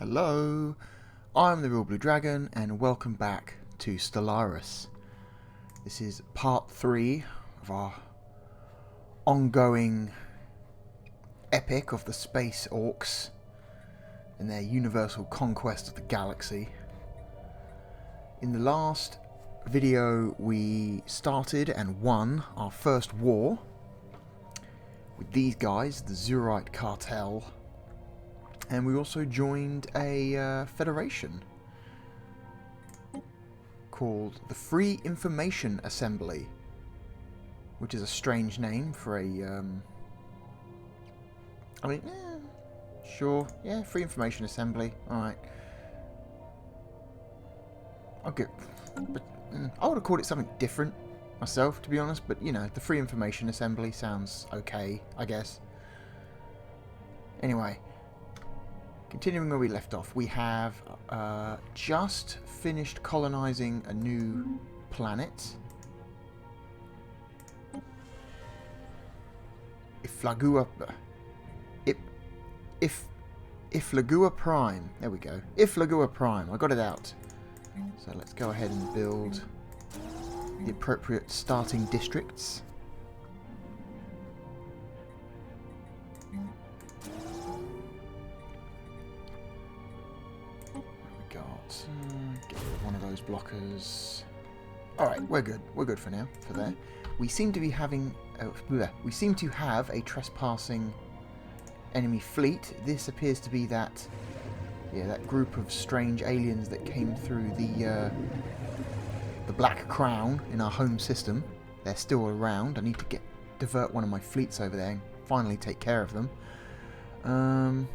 Hello, I'm the Therealbluedragon and welcome back to Stellaris. This is part 3 of our ongoing epic of the space orcs and their universal conquest of the galaxy. In the last video we started and won our first war with these guys, the Zurite cartel. And we also joined a federation called the Free Information Assembly, which is a strange name for a, sure, yeah, Free Information Assembly, alright. Okay, but I would have called it something different myself, to be honest, but, you know, the Free Information Assembly sounds okay, I guess. Anyway. Continuing where we left off, we have just finished colonizing a new planet. Iflagua Prime. There we go. Iflagua Prime. I got it out. So let's go ahead and build the appropriate starting districts. Get rid of one of those blockers. Alright, we're good. We're good for now, for there. We seem to be having... we seem to have a trespassing enemy fleet. This appears to be that... yeah, that group of strange aliens that came through the Black Crown in our home system. They're still around. I need to divert one of my fleets over there and finally take care of them.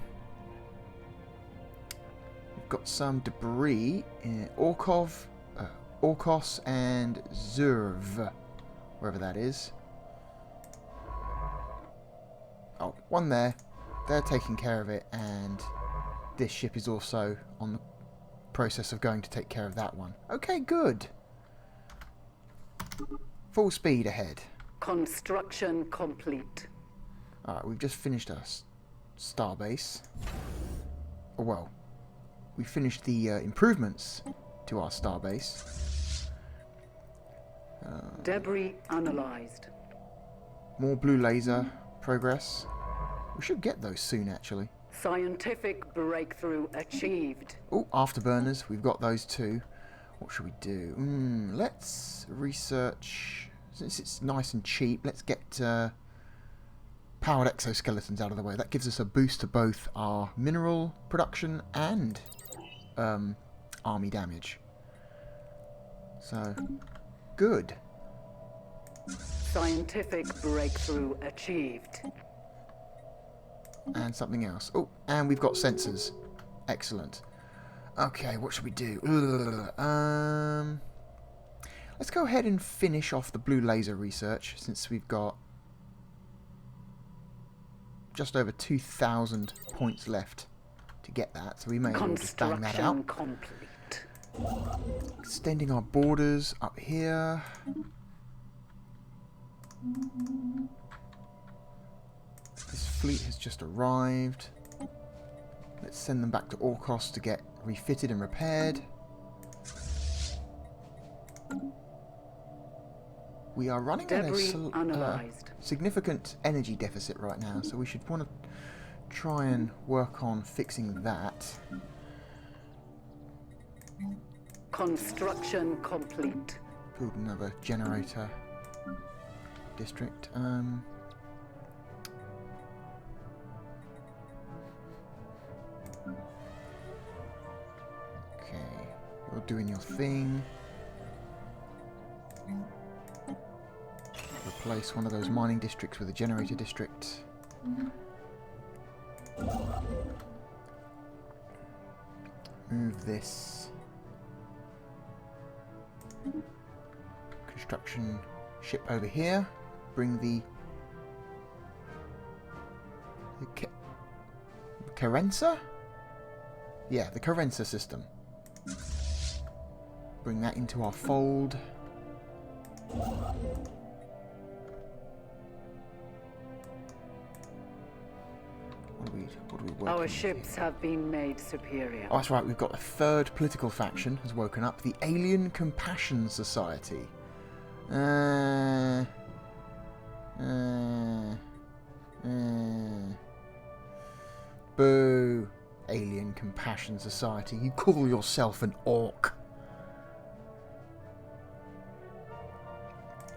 Got some debris in Orkos and Zurv, wherever that is. Oh, one there. They're taking care of it, and this ship is also on the process of going to take care of that one. Okay, good. Full speed ahead. Construction complete. Alright, we've just finished our starbase. Oh, well. We finished the improvements to our starbase. Debris analyzed. More blue laser progress. We should get those soon, actually. Scientific breakthrough achieved. Oh, afterburners. We've got those too. What should we do? Let's research. Since it's nice and cheap, let's get powered exoskeletons out of the way. That gives us a boost to both our mineral production and army damage. So, good. Scientific breakthrough achieved. And something else. Oh, and we've got sensors. Excellent. Okay, what should we do? Let's go ahead and finish off the blue laser research, since we've got just over 2,000 points left to get that, so we may as well just bang that out. Complete. Extending our borders up here. This fleet has just arrived. Let's send them back to Orkos to get refitted and repaired. We are running at a significant energy deficit right now, so we should want to try and work on fixing that. Construction complete. Build another generator district. Okay, you're doing your thing. Replace one of those mining districts with a generator district. Move this construction ship over here. Bring the Carenza? Yeah, the Carenza system. Bring that into our fold. What are we working Our with ships here? have been made superior. Oh, that's right. We've got a third political faction has woken up. The Alien Compassion Society. Boo. Alien Compassion Society. You call yourself an orc.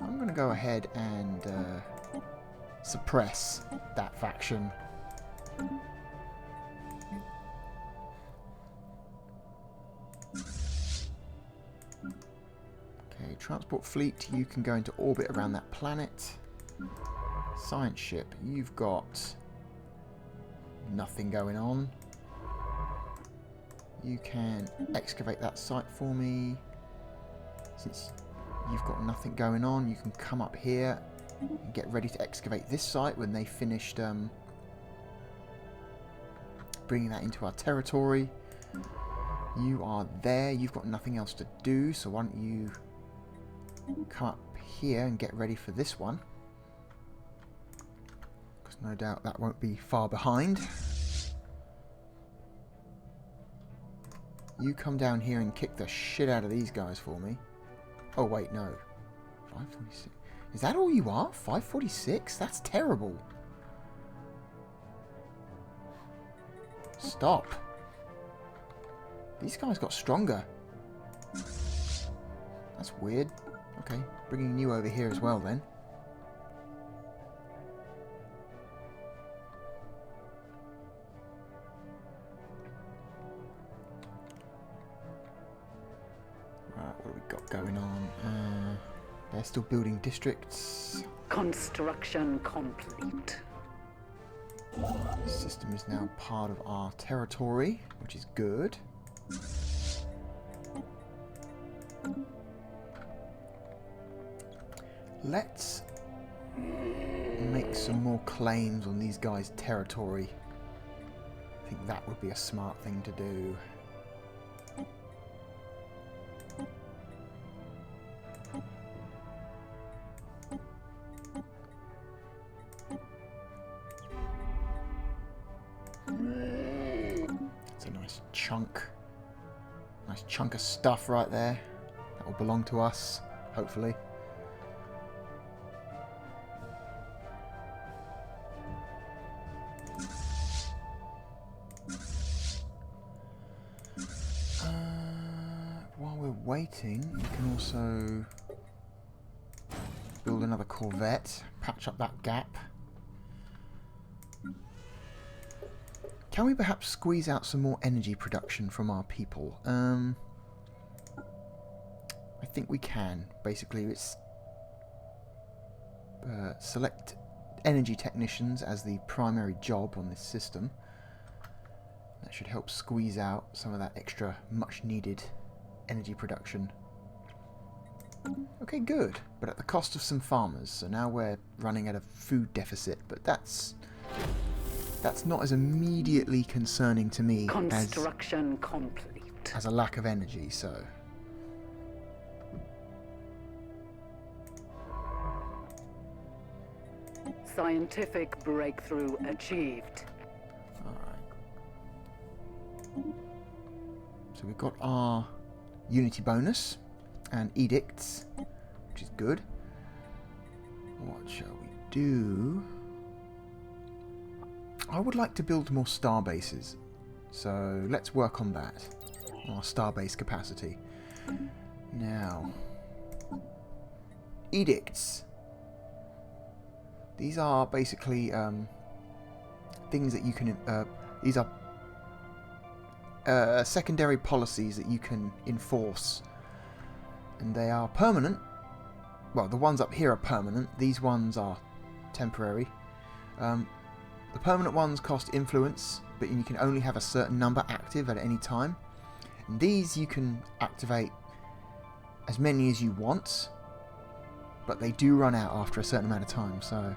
I'm going to go ahead and suppress that faction. Okay, transport fleet, you can go into orbit around that planet. Science ship, you've got nothing going on. You can excavate that site for me. Since you've got nothing going on, you can come up here and get ready to excavate this site when they finished bringing that into our territory. You are there, you've got nothing else to do, so why don't you come up here and get ready for this one, because no doubt that won't be far behind. You come down here and kick the shit out of these guys for me. Oh wait, no. 546. Is that all you are? 546? That's terrible. Stop. These guys got stronger. That's weird. Okay, bringing you over here as well then. Right, what have we got going on? They're still building districts. Construction complete. The system is now part of our territory, which is good. Let's make some more claims on these guys' territory. I think that would be a smart thing to do. It's a nice chunk. Nice chunk of stuff right there. That will belong to us, hopefully. While we're waiting, we can also build another corvette, patch up that gap. Can we perhaps squeeze out some more energy production from our people? I think we can. Basically, it's select energy technicians as the primary job on this system. That should help squeeze out some of that extra much needed energy production. Okay, good. But at the cost of some farmers. So now we're running at a food deficit. But that's not as immediately concerning to me Construction complete. as a lack of energy, so... Scientific breakthrough achieved. Alright. So we've got our Unity bonus and Edicts, which is good. What shall we do? I would like to build more star bases, so let's work on that, on our starbase capacity. Now, edicts. These are basically things that you can. These are secondary policies that you can enforce, and they are permanent. Well, the ones up here are permanent. These ones are temporary. The permanent ones cost influence, but you can only have a certain number active at any time. And these you can activate as many as you want, but they do run out after a certain amount of time. So,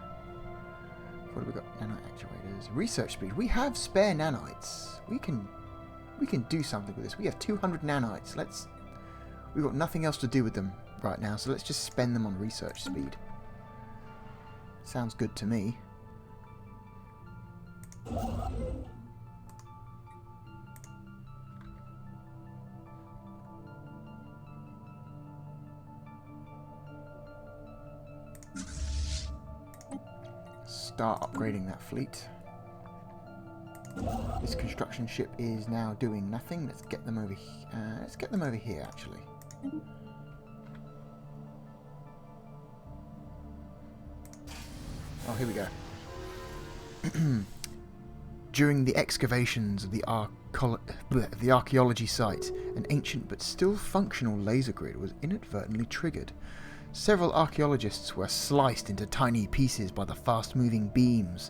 what have we got? Nanite actuators, research speed. We have spare nanites. We can do something with this. We have 200 nanites. We've got nothing else to do with them right now, so let's just spend them on research speed. Sounds good to me. start upgrading that fleet. This construction ship is now doing nothing. Let's get them over. Let's get them over here, actually. Oh, here we go. During the excavations of the archaeology site, an ancient but still functional laser grid was inadvertently triggered. Several archaeologists were sliced into tiny pieces by the fast-moving beams.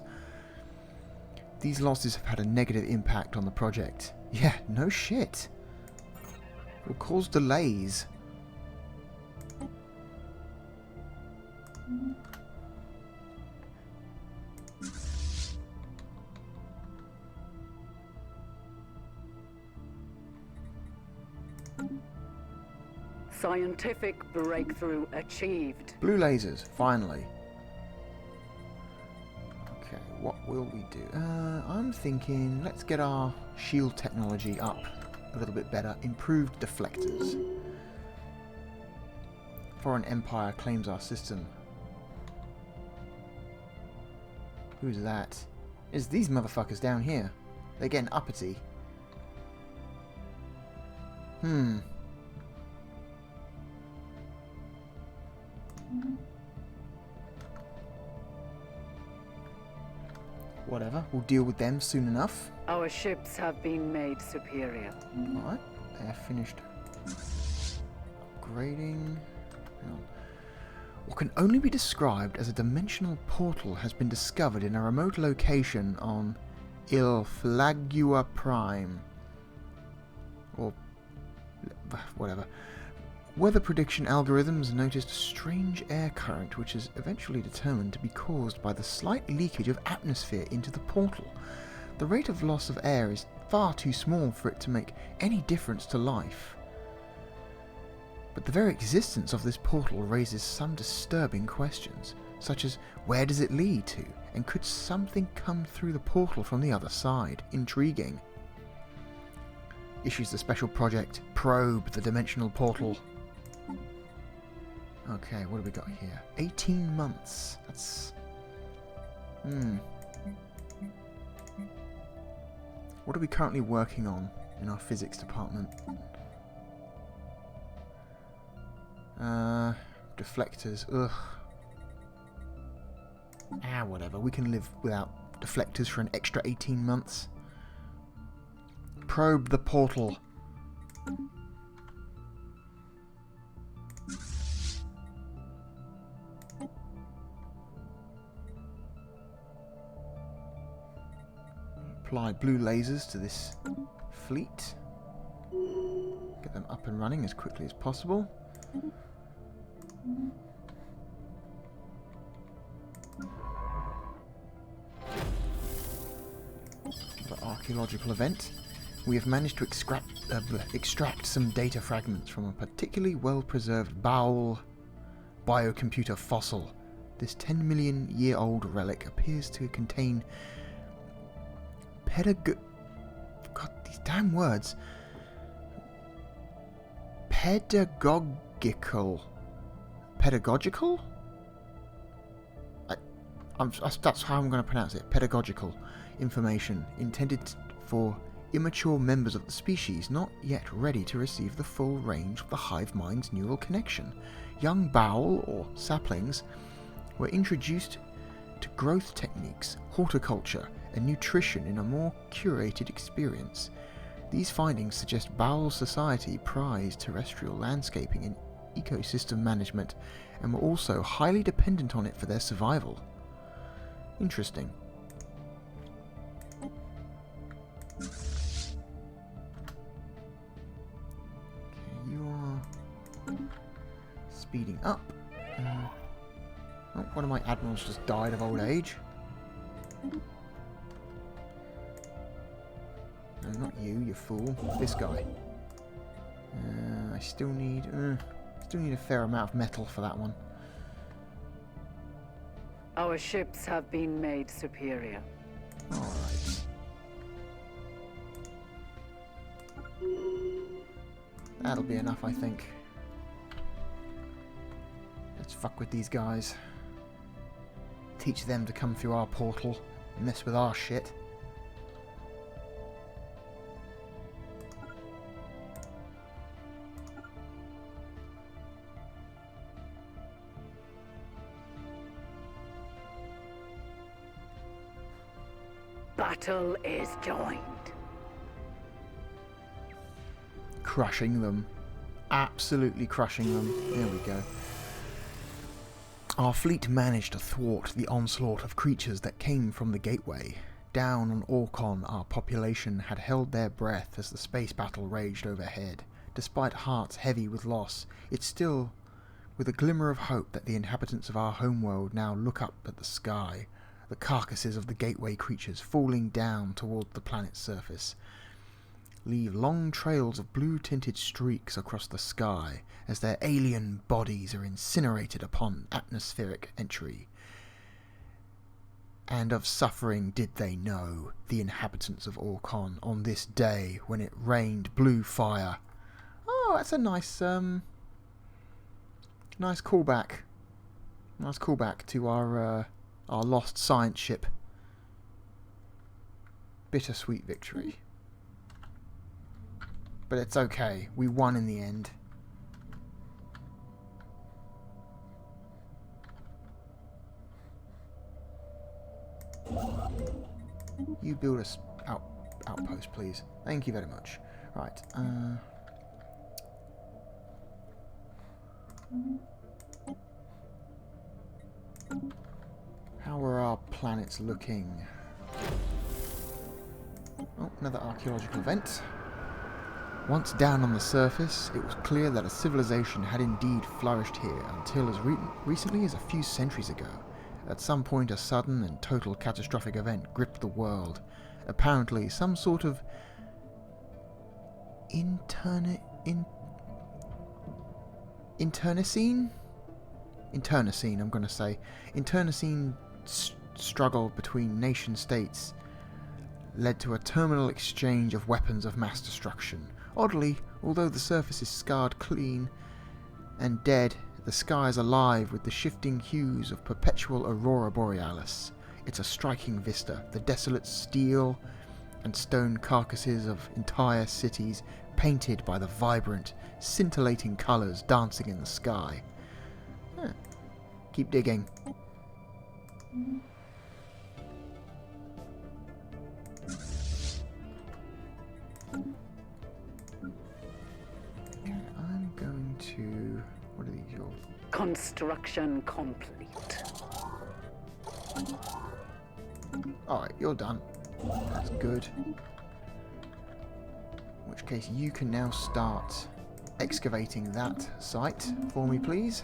These losses have had a negative impact on the project. Yeah, no shit. It will cause delays. Scientific breakthrough achieved. Blue lasers, finally. Okay, what will we do? I'm thinking let's get our shield technology up a little bit better. Improved deflectors. Foreign Empire claims our system. Who's that? It's these motherfuckers down here. They're getting uppity. Whatever, we'll deal with them soon enough. Our ships have been made superior. Alright, they're finished upgrading. Hang on. What can only be described as a dimensional portal has been discovered in a remote location on Ilflagua Prime. Or whatever. Weather prediction algorithms noticed a strange air current which is eventually determined to be caused by the slight leakage of atmosphere into the portal. The rate of loss of air is far too small for it to make any difference to life. But the very existence of this portal raises some disturbing questions, such as where does it lead to, and could something come through the portal from the other side? Intriguing. Issues the special project, Probe the Dimensional Portal. Okay, what do we got here? 18 months. That's... What are we currently working on in our physics department? Deflectors. Ugh. Whatever. We can live without deflectors for an extra 18 months. Probe the portal. Apply blue lasers to this fleet. Get them up and running as quickly as possible. The archaeological event. We have managed to extract some data fragments from a particularly well-preserved Baul biocomputer fossil. This 10 million year old relic appears to contain God, these damn words. Pedagogical? That's how I'm going to pronounce it. Pedagogical information intended for immature members of the species not yet ready to receive the full range of the hive mind's neural connection. Young Baul, or saplings, were introduced to growth techniques, horticulture, and nutrition in a more curated experience. These findings suggest Baul society prized terrestrial landscaping and ecosystem management, and were also highly dependent on it for their survival. Interesting. Okay, you are speeding up. Oh, one of my admirals just died of old age. No, not you, you fool. This guy. I still need a fair amount of metal for that one. Our ships have been made superior. Alright. That'll be enough, I think. Let's fuck with these guys. Teach them to come through our portal and mess with our shit. Battle is joined. Crushing them. Absolutely crushing them. There we go. Our fleet managed to thwart the onslaught of creatures that came from the gateway. Down on Orkon, our population had held their breath as the space battle raged overhead. Despite hearts heavy with loss, it's still with a glimmer of hope that the inhabitants of our homeworld now look up at the sky, the carcasses of the gateway creatures falling down toward the planet's surface leave long trails of blue-tinted streaks across the sky as their alien bodies are incinerated upon atmospheric entry. And of suffering did they know, the inhabitants of Orkon, on this day when it rained blue fire. Oh, that's a nice callback. Nice callback to our lost science ship. Bittersweet victory. But it's okay. We won in the end. You build us outpost, please. Thank you very much. Right. How are our planets looking? Oh, another archaeological event. Once down on the surface, it was clear that a civilization had indeed flourished here until as recently as a few centuries ago. At some point, a sudden and total catastrophic event gripped the world. Apparently, some sort of internecine, I'm going to say. Internecine struggle between nation-states led to a terminal exchange of weapons of mass destruction. Oddly, although the surface is scarred clean and dead, the sky is alive with the shifting hues of perpetual aurora borealis. It's a striking vista, the desolate steel and stone carcasses of entire cities painted by the vibrant, scintillating colours dancing in the sky. Keep digging. I'm going to... What are these yours? Construction complete. Alright, you're done. That's good. In which case you can now start excavating that site for me, please.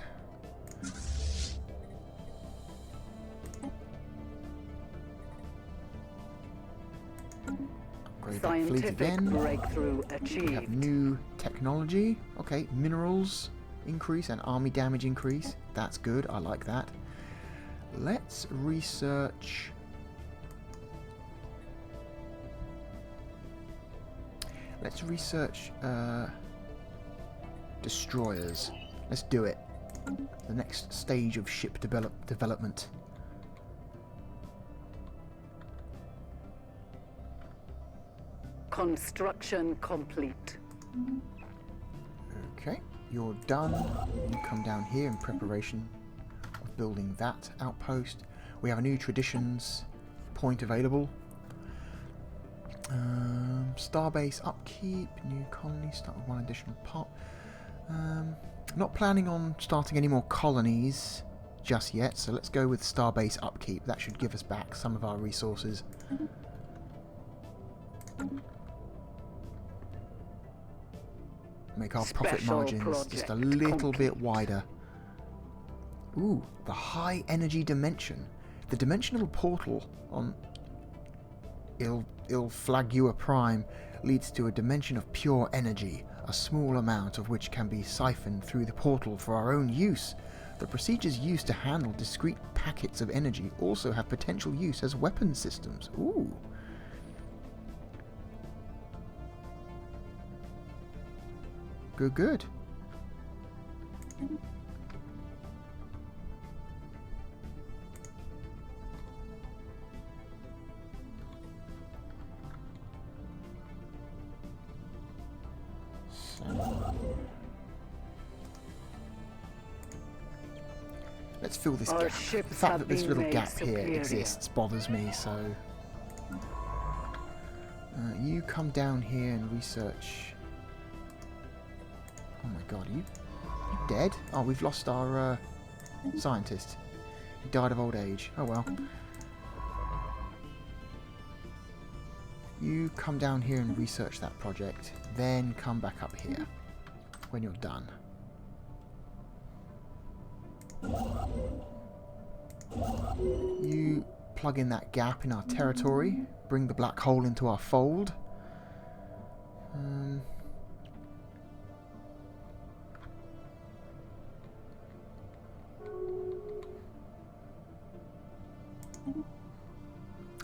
Upgrade that fleet again. Breakthrough achieved. We have new technology. Okay, minerals increase and army damage increase. That's good. I like that. Let's research. Let's research destroyers. Let's do it. The next stage of ship development. Construction complete. Okay, you're done. You come down here in preparation of building that outpost. We have a new traditions point available. Starbase upkeep, new colony, start with one additional pot. Not planning on starting any more colonies just yet, so let's go with Starbase upkeep. That should give us back some of our resources. Make our profit margins just a little bit wider. Ooh, the high energy dimension. The dimensional portal on Ilflagua Prime leads to a dimension of pure energy, a small amount of which can be siphoned through the portal for our own use. The procedures used to handle discrete packets of energy also have potential use as weapon systems. Ooh. Good, good. So. Let's fill this Our gap. ships The fact have that this been little made gap here superior. exists bothers me, so... you come down here and research... Oh my god, are you dead? Oh, we've lost our scientist. He died of old age. Oh well. You come down here and research that project, then come back up here when you're done. You plug in that gap in our territory, bring the black hole into our fold.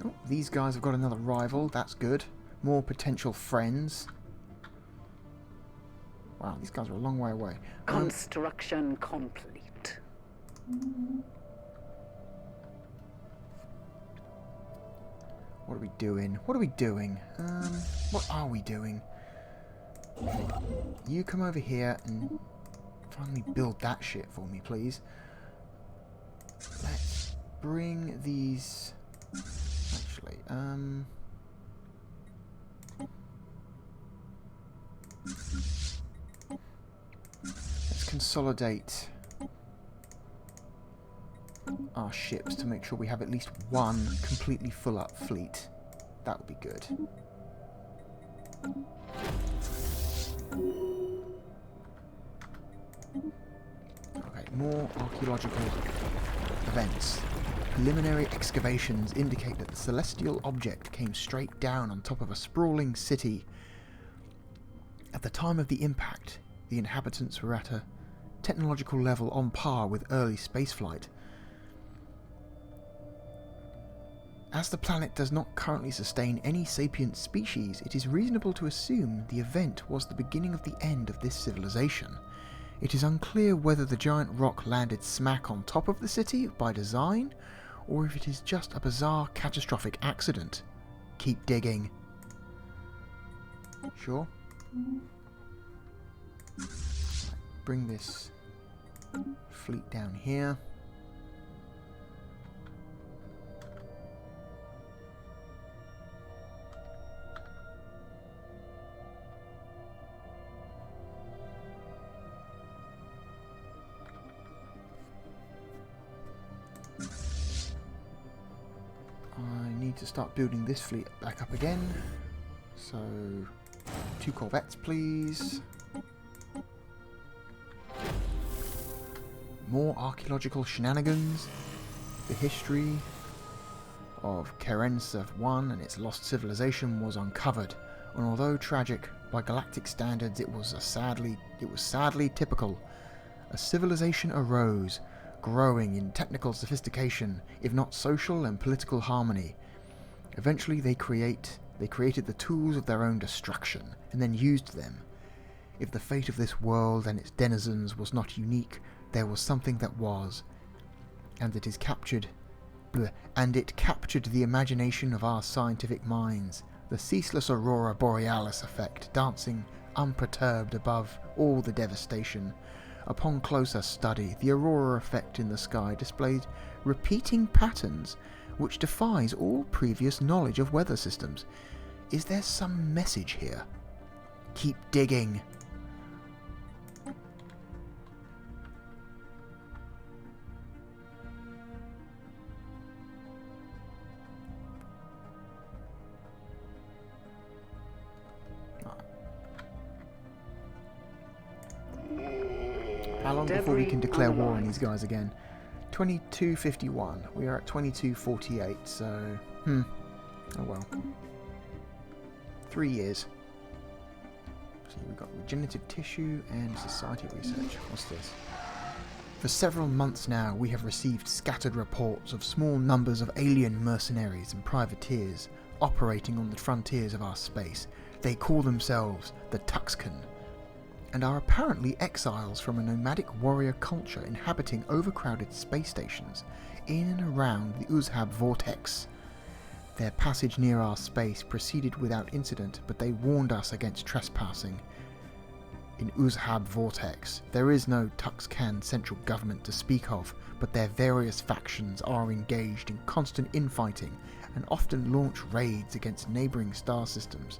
Oh, these guys have got another rival, that's good. More potential friends. Wow, these guys are a long way away. Construction complete. What are we doing? What are we doing? What are we doing? Okay, you come over here and finally build that shit for me, please. Let's bring these... Actually, let's consolidate our ships to make sure we have at least one completely full up fleet. That would be good. Okay, more archaeological events. Preliminary excavations indicate that the celestial object came straight down on top of a sprawling city. At the time of the impact, the inhabitants were at a technological level on par with early spaceflight. As the planet does not currently sustain any sapient species, it is reasonable to assume the event was the beginning of the end of this civilization. It is unclear whether the giant rock landed smack on top of the city by design, or if it is just a bizarre, catastrophic accident. Keep digging. Sure. Bring this fleet down here. To start building this fleet back up again. So 2 corvettes please. More archaeological shenanigans. The history of Kerensa 1 and its lost civilization was uncovered, and although tragic by galactic standards, it was sadly typical. A civilization arose, growing in technical sophistication, if not social and political harmony. Eventually they created the tools of their own destruction, and then used them. If the fate of this world and its denizens was not unique, there was something that was. And it captured the imagination of our scientific minds, the ceaseless aurora borealis effect, dancing unperturbed above all the devastation. Upon closer study, the aurora effect in the sky displayed repeating patterns which defies all previous knowledge of weather systems. Is there some message here? Keep digging. How long before we can declare war on these guys again? 2251. We are at 2248, so... oh well. 3 years. So we've got regenerative tissue and society research. What's this? For several months now, we have received scattered reports of small numbers of alien mercenaries and privateers operating on the frontiers of our space. They call themselves the Tuxcan, and are apparently exiles from a nomadic warrior culture inhabiting overcrowded space stations in and around the Uzhab vortex. Their passage near our space proceeded without incident, but they warned us against trespassing. in Uzhab Vortex. There is no Tuxcan central government to speak of, but their various factions are engaged in constant infighting and often launch raids against neighbouring star systems.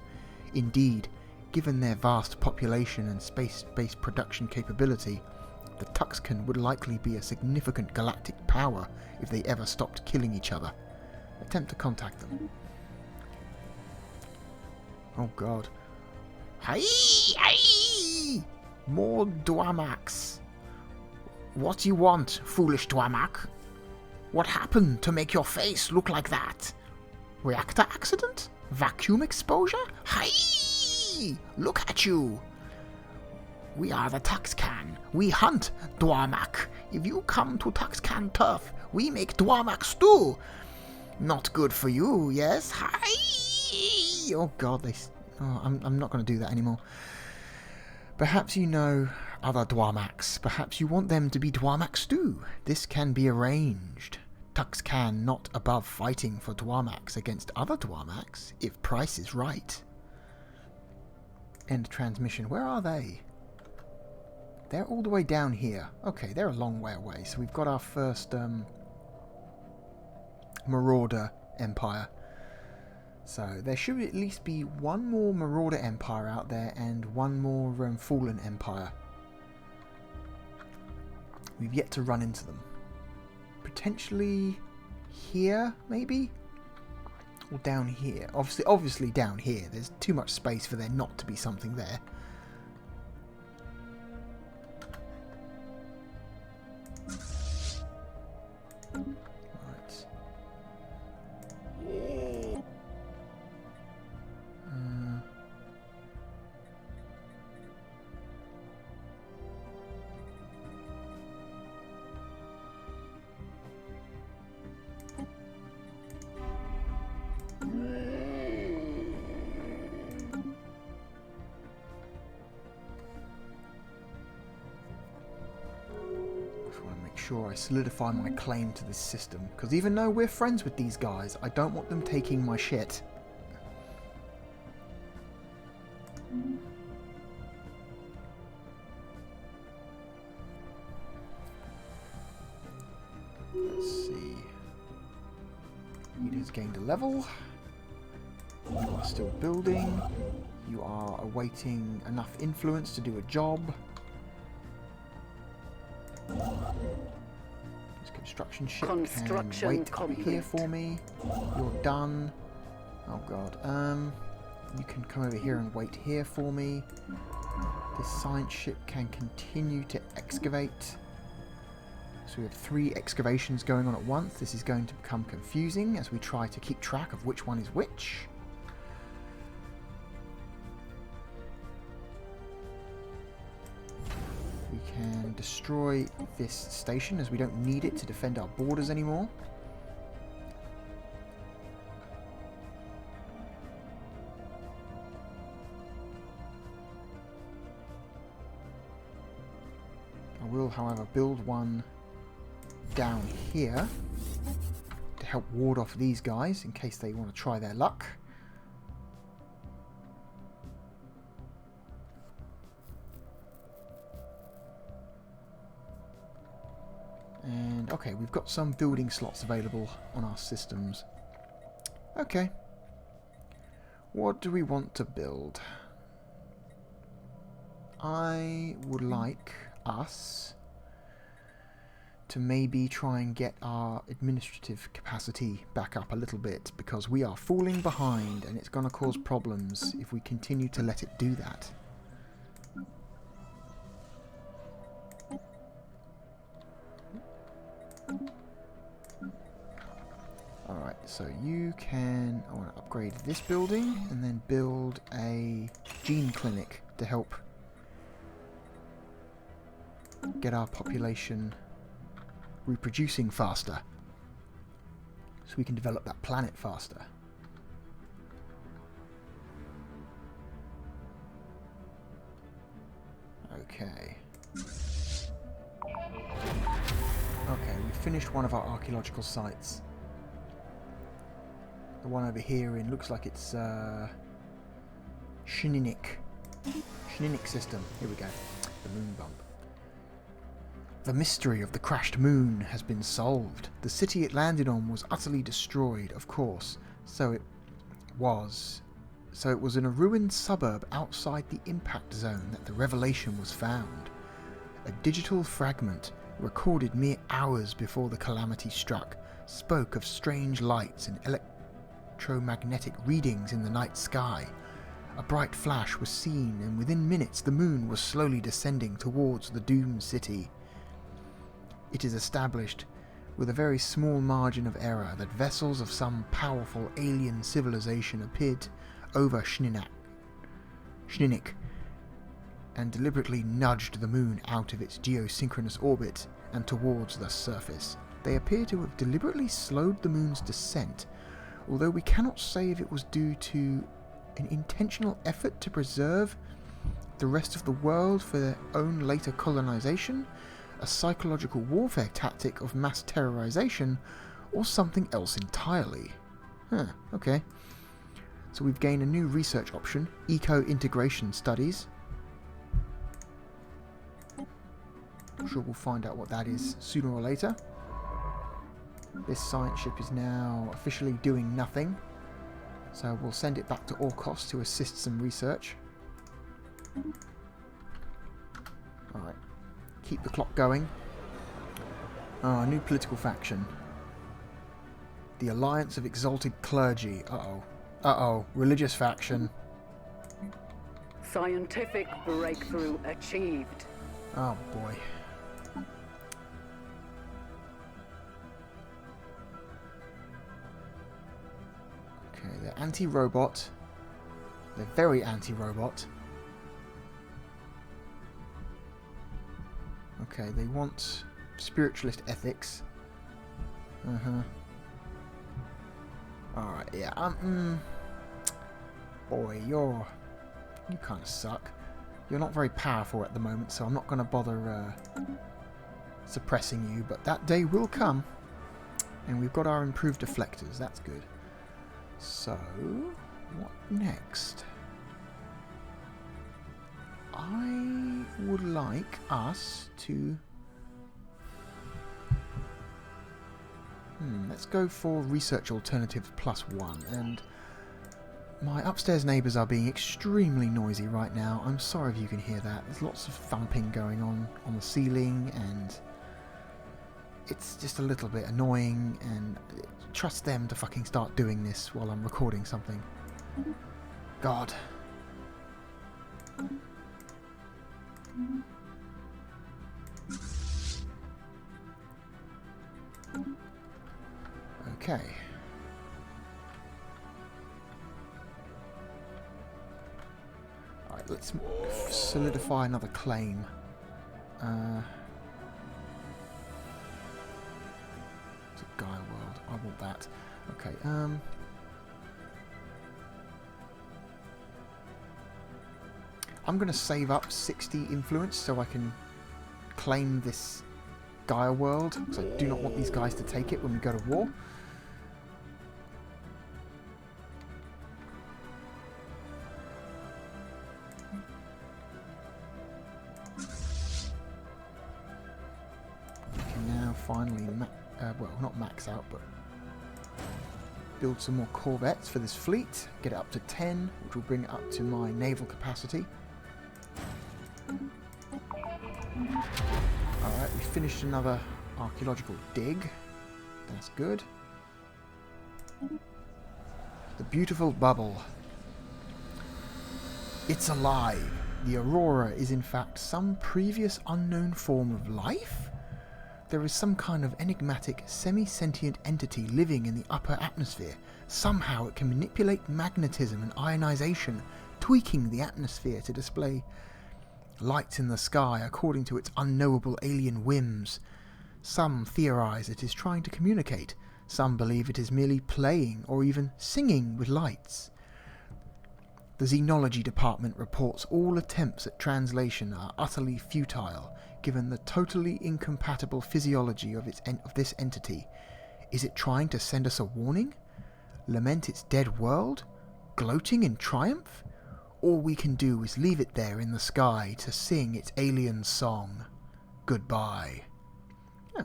Indeed, given their vast population and space-based production capability, the Tuxcan would likely be a significant galactic power if they ever stopped killing each other. Attempt to contact them. Oh god. Hi! Hi! More Dwarmaks. What do you want, foolish Dwarmak? What happened to make your face look like that? Reactor accident? Vacuum exposure? Hi! Look at you! We are the Tuxcan. We hunt Dwarmak. If you come to Tuxcan turf, we make Dwarmak stew. Not good for you, yes? Hi! Oh god, I'm not going to do that anymore. Perhaps you know other Dwarmaks. Perhaps you want them to be Dwarmak stew. This can be arranged. Tuxcan not above fighting for Dwarmaks against other Dwarmaks, if price is right. End transmission. Where are they? They're all the way down here. Okay, they're a long way away. So we've got our first Marauder Empire. So there should at least be one more Marauder Empire out there and one more Fallen Empire. We've yet to run into them. Potentially here, maybe? Or down here. Obviously down here. There's too much space for there not to be something there. Right. Sure, I solidify my claim to this system, because even though we're friends with these guys, I don't want them taking my shit. Let's see. Leader's gained a level. You are still building. You are awaiting enough influence to do a job. Construction ship can wait complete. Here for me. You're done. Oh god. You can come over here and wait here for me. This science ship can continue to excavate. So we have 3 excavations going on at once. This is going to become confusing as we try to keep track of which one is which. We can destroy this station as we don't need it to defend our borders anymore. I will, however, build one down here to help ward off these guys in case they want to try their luck. And okay, we've got some building slots available on our systems. Okay. What do we want to build? I would like us to maybe try and get our administrative capacity back up a little bit, because we are falling behind and it's going to cause problems if we continue to let it do that. Alright, so you can... I want to upgrade this building and then build a gene clinic to help get our population reproducing faster, so we can develop that planet faster. Okay. Okay, we finished one of our archaeological sites. The one over here in looks like it's Shininik. Schninic system. Here we go. The moon bump. The mystery of the crashed moon has been solved. The city it landed on was utterly destroyed, of course. So it was in a ruined suburb outside the impact zone that the revelation was found. A digital fragment, recorded mere hours before the calamity struck, spoke of strange lights and electromagnetic readings in the night sky. A bright flash was seen, and within minutes the moon was slowly descending towards the doomed city. It is established, with a very small margin of error, that vessels of some powerful alien civilization appeared over Schninic and deliberately nudged the moon out of its geosynchronous orbit and towards the surface. They appear to have deliberately slowed the moon's descent, although we cannot say if it was due to an intentional effort to preserve the rest of the world for their own later colonization, a psychological warfare tactic of mass terrorization, or something else entirely. Okay. So we've gained a new research option, Eco-Integration Studies. I'm sure we'll find out what that is sooner or later. This science ship is now officially doing nothing, so we'll send it back to Orks to assist some research. Alright. Keep the clock going. A new political faction. The Alliance of Exalted Clergy. Uh-oh. Religious faction. Scientific breakthrough achieved. Oh boy. Okay, they're anti-robot. They're very anti-robot. Okay, they want spiritualist ethics. Alright, yeah. Boy, you kind of suck. You're not very powerful at the moment, so I'm not going to bother suppressing you, but that day will come. And we've got our improved deflectors, that's good. So, what next? I would like us to... let's go for Research Alternatives +1, and my upstairs neighbours are being extremely noisy right now. I'm sorry if you can hear that. There's lots of thumping going on the ceiling, and it's just a little bit annoying, and trust them to fucking start doing this while I'm recording something. God. Okay. Alright, let's solidify another claim. It's a Gaia world. I want that. Okay, I'm going to save up 60 influence so I can claim this Gaia world, because I do not want these guys to take it when we go to war. I can now finally, well, not max out, but build some more corvettes for this fleet, get it up to 10, which will bring it up to my naval capacity. Alright, we finished another archaeological dig. That's good. The beautiful bubble. It's alive. The aurora is in fact some previous unknown form of life? There is some kind of enigmatic, semi-sentient entity living in the upper atmosphere. Somehow it can manipulate magnetism and ionization, tweaking the atmosphere to display lights in the sky according to its unknowable alien whims. Some theorize it is trying to communicate. Some believe it is merely playing or even singing with lights. The Xenology Department reports all attempts at translation are utterly futile, given the totally incompatible physiology of this entity. Is it trying to send us a warning? Lament its dead world? Gloating in triumph? all we can do is leave it there in the sky to sing its alien song. Goodbye. Oh.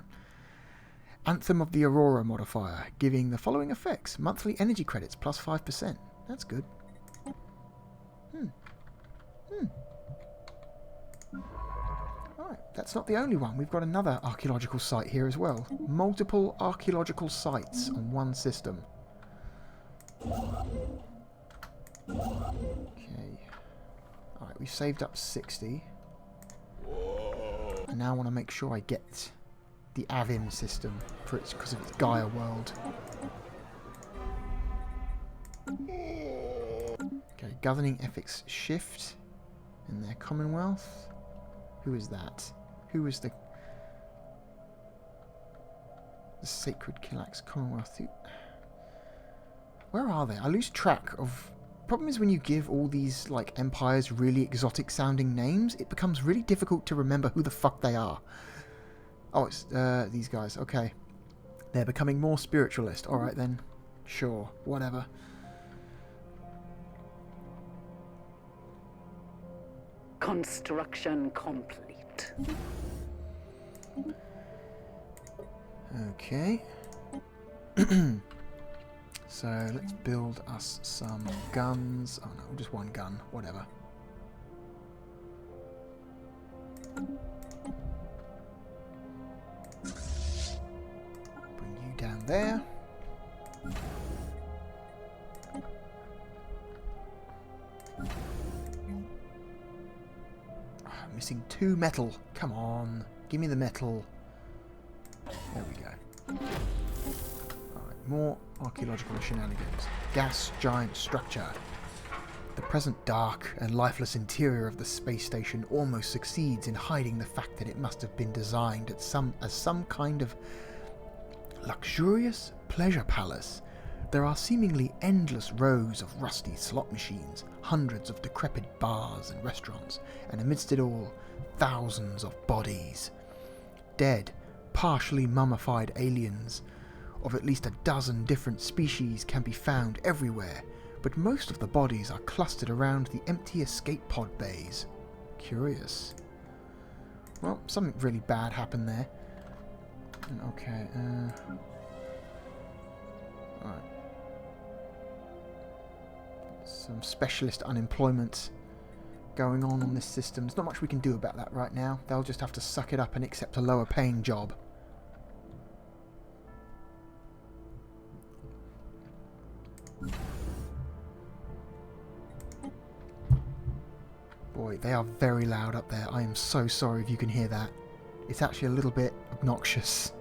Anthem of the Aurora modifier, giving the following effects. Monthly energy credits plus 5%. That's good. Alright, that's not the only one. We've got another archaeological site here as well. Multiple archaeological sites on one system. Okay. Alright, we've saved up 60. I now want to make sure I get the Avim system for its because of its Gaia world. Okay, governing ethics shift in their Commonwealth. Who is that? Who is the Sacred Kilax Commonwealth? Where are they? I lose track of. Problem is when you give all these like empires really exotic sounding names, it becomes really difficult to remember who the fuck they are. Oh, it's these guys. Okay. They're becoming more spiritualist. Alright then. Sure. Whatever. Construction complete. Okay. So let's build us some guns. Oh no, just one gun. Whatever. Bring you down there. Oh, missing 2 metal. Come on. Give me the metal. There we go. Alright, more archaeological shenanigans. Gas giant structure. The present dark and lifeless interior of the space station almost succeeds in hiding the fact that it must have been designed as some kind of luxurious pleasure palace. There are seemingly endless rows of rusty slot machines, hundreds of decrepit bars and restaurants, and amidst it all, thousands of bodies. Dead, partially mummified aliens of at least a dozen different species can be found everywhere, but most of the bodies are clustered around the empty escape pod bays. Curious. Well, something really bad happened there. Okay, alright. Some specialist unemployment going on this system. There's not much we can do about that right now. They'll just have to suck it up and accept a lower paying job. Boy, they are very loud up there. I am so sorry if you can hear that. It's actually a little bit obnoxious.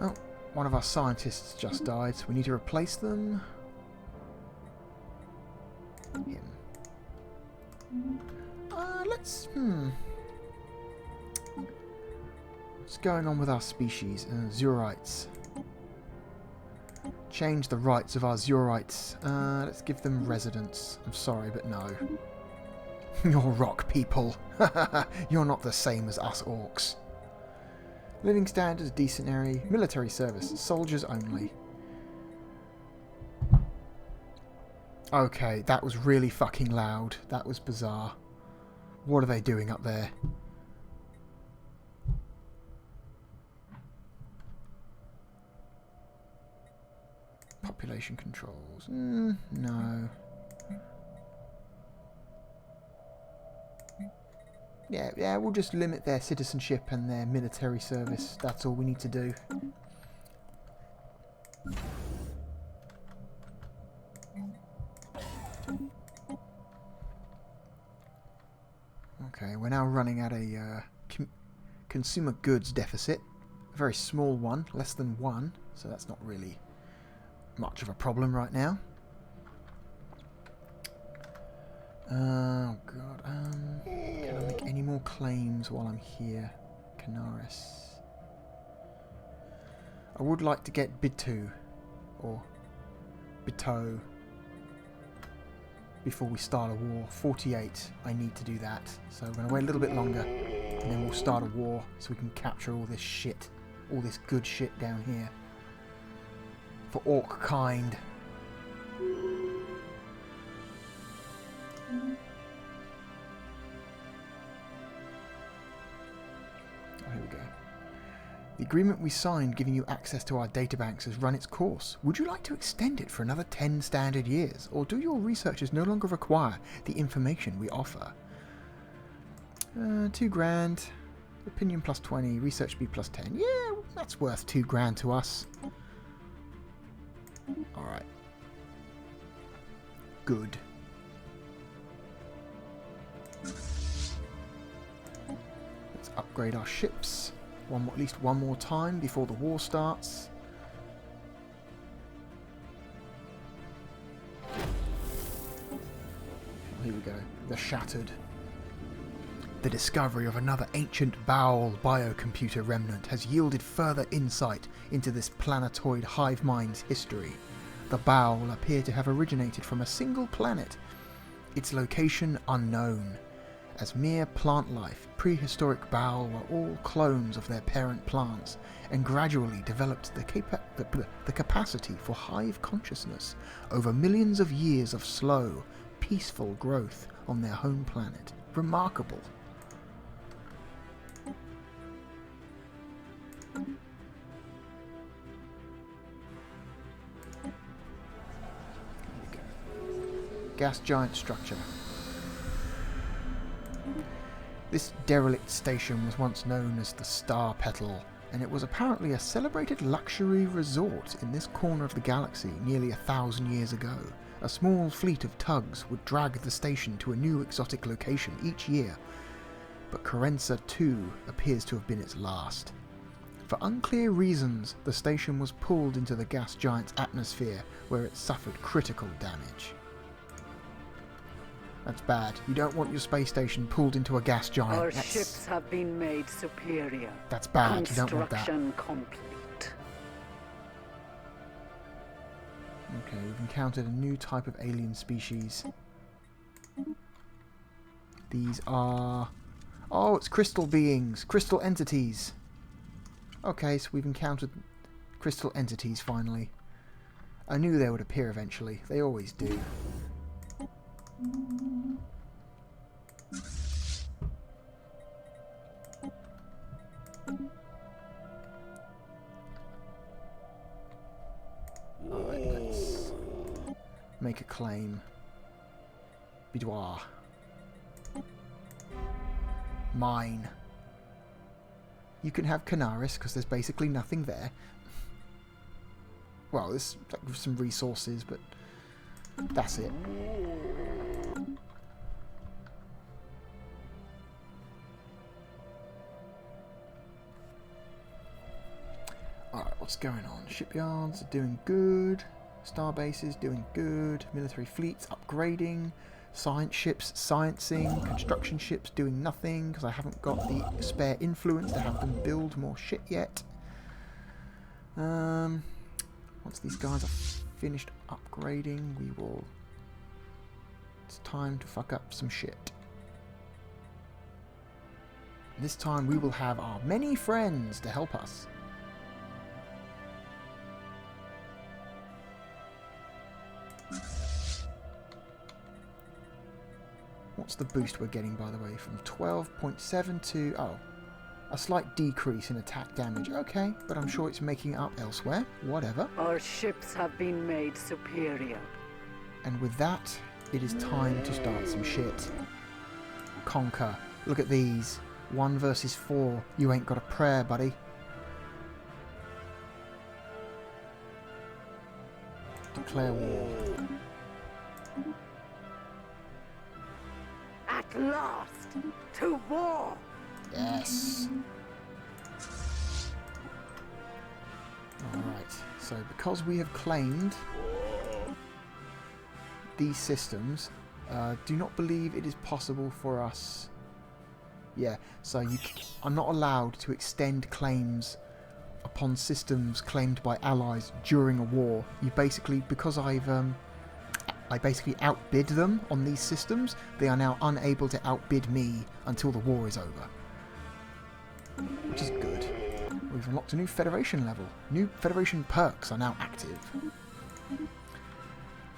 Oh, one of our scientists just died, so we need to replace them. Him. What's going on with our species? Zurites. Change the rights of our Zurites. Let's give them residence. I'm sorry, but no. You're rock people. You're not the same as us orcs. Living standards, decent military service, soldiers only. Okay, that was really fucking loud. That was bizarre. What are they doing up there? Population controls. No. Yeah, we'll just limit their citizenship and their military service. That's all we need to do. Okay, we're now running at a consumer goods deficit. A very small one, less than 1, so that's not really much of a problem right now. Oh god, can I make any more claims while I'm here? Canaris. I would like to get Bitu, or Bito, before we start a war. 48, I need to do that, so we're going to wait a little bit longer. and then we'll start a war so we can capture all this shit. All this good shit down here. For Orc kind. Here we go. The agreement we signed giving you access to our databanks has run its course. Would you like to extend it for another 10 standard years? Or do your researchers no longer require the information we offer? 2 grand. Opinion plus 20. Research B plus 10. Yeah, that's worth 2 grand to us. Alright. Good. Let's upgrade our ships. At least one more time before the war starts. Here we go. The Shattered. The discovery of another ancient bowel biocomputer remnant has yielded further insight into this planetoid hive mind's history. The bowel appear to have originated from a single planet, its location unknown. As mere plant life, prehistoric bowel were all clones of their parent plants and gradually developed the capacity for hive consciousness over millions of years of slow, peaceful growth on their home planet. Remarkable. Gas giant structure. This derelict station was once known as the Star Petal, and it was apparently a celebrated luxury resort in this corner of the galaxy nearly 1,000 years ago. A small fleet of tugs would drag the station to a new exotic location each year, but Carenza 2 appears to have been its last. For unclear reasons, the station was pulled into the gas giant's atmosphere, where it suffered critical damage. That's bad. You don't want your space station pulled into a gas giant. Our ships have been made superior. That's bad. You don't want that. Construction complete. Okay, we've encountered a new type of alien species. These are... Oh, it's crystal beings. Crystal entities. Okay, so we've encountered crystal entities finally. I knew they would appear eventually. They always do. Alright, let's make a claim. Boudoir. Mine. You can have Canaris because there's basically nothing there. Well, there's like some resources, but that's it. Alright, what's going on? Shipyards are doing good. Starbases doing good. Military fleets upgrading. Science ships sciencing. Construction ships doing nothing because I haven't got the spare influence to have them build more shit yet. Once these guys are finished upgrading, we will... It's time to fuck up some shit. This time we will have our many friends to help us. What's the boost we're getting, by the way? From 12.7 to... Oh, a slight decrease in attack damage. Okay, but I'm sure it's making up elsewhere. Whatever. Our ships have been made superior. And with that, it is time to start some shit. Conquer. Look at these. 1 versus 4. You ain't got a prayer, buddy. Declare war. At last, to war! Yes. Alright, so because we have claimed these systems, do not believe it is possible for us... Yeah, so I'm not allowed to extend claims upon systems claimed by allies during a war. You basically, because I basically outbid them on these systems, they are now unable to outbid me until the war is over. which is good. We've unlocked a new Federation level. New Federation perks are now active.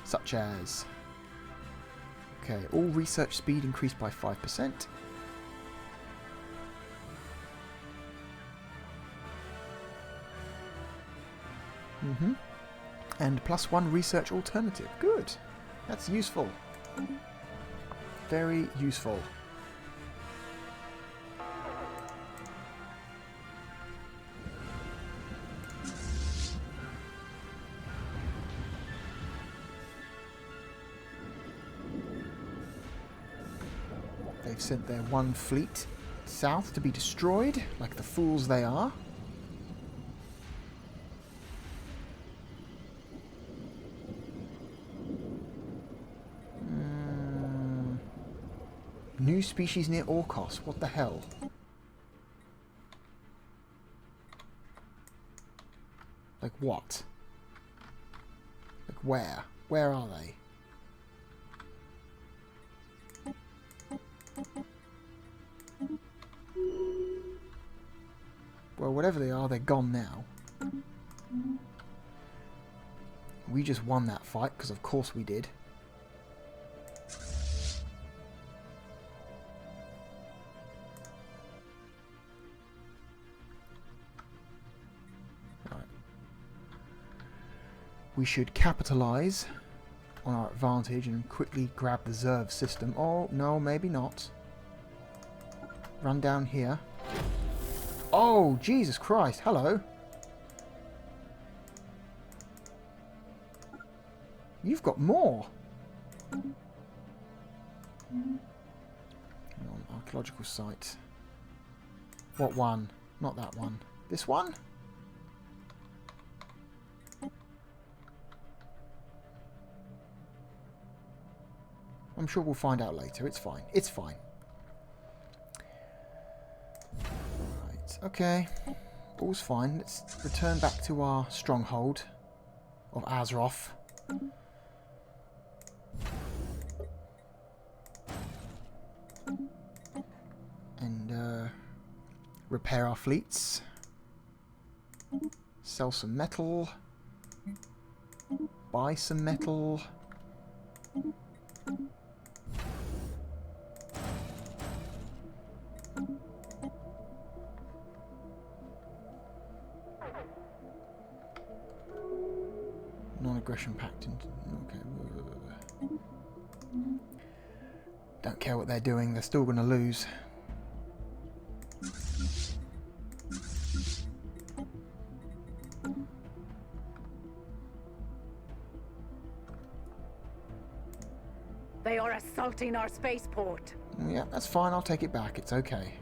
Such as... Okay, all research speed increased by 5%. And +1 research alternative. Good. That's useful. Very useful. They've sent their one fleet south to be destroyed, like the fools they are. New species near Orks. What the hell? Like what? Like where? Where are they? Well, whatever they are, they're gone now. We just won that fight, because of course we did. Right. We should capitalise on our advantage and quickly grab the Zerv system. Oh, no, maybe not. Run down here. Oh, Jesus Christ. Hello. You've got more. Hang on, archaeological site. What one? Not that one. This one? I'm sure we'll find out later. It's fine. It's fine. Okay, all's fine. Let's return back to our stronghold of Azeroth. And repair our fleets. Sell some metal. Buy some metal. Non-aggression pact. Okay. Don't care what they're doing. They're still going to lose. They are assaulting our spaceport. Yeah, that's fine. I'll take it back. It's okay.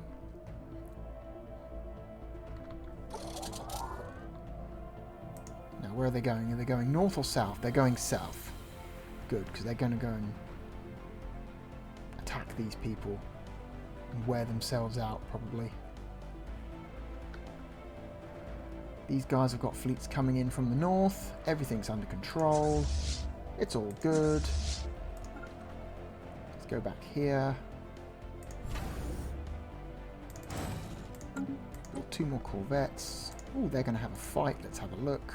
Where are they going? Are they going north or south? They're going south. Good, because they're going to go and attack these people and wear themselves out, probably. These guys have got fleets coming in from the north. Everything's under control. It's all good. Let's go back here. Got 2 more corvettes. Oh, they're going to have a fight. Let's have a look.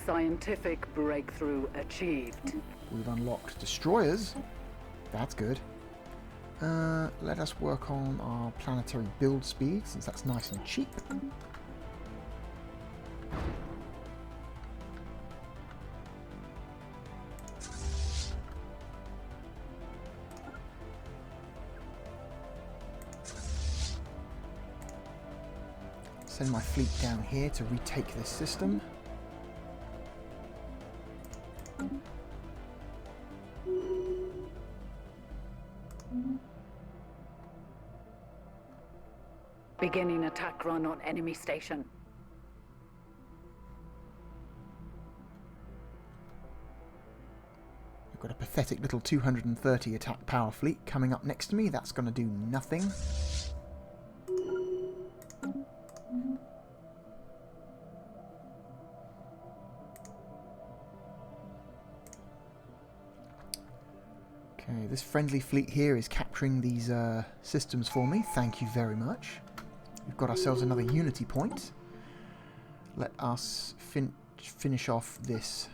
Scientific breakthrough achieved. We've unlocked destroyers. That's good. Let us work on our planetary build speed, since that's nice and cheap. Send my fleet down here to retake this system. Beginning attack run on enemy station. I've got a pathetic little 230 attack power fleet coming up next to me. That's going to do nothing. Okay, this friendly fleet here is capturing these systems for me. Thank you very much. we've got ourselves another unity point. Let us finish off this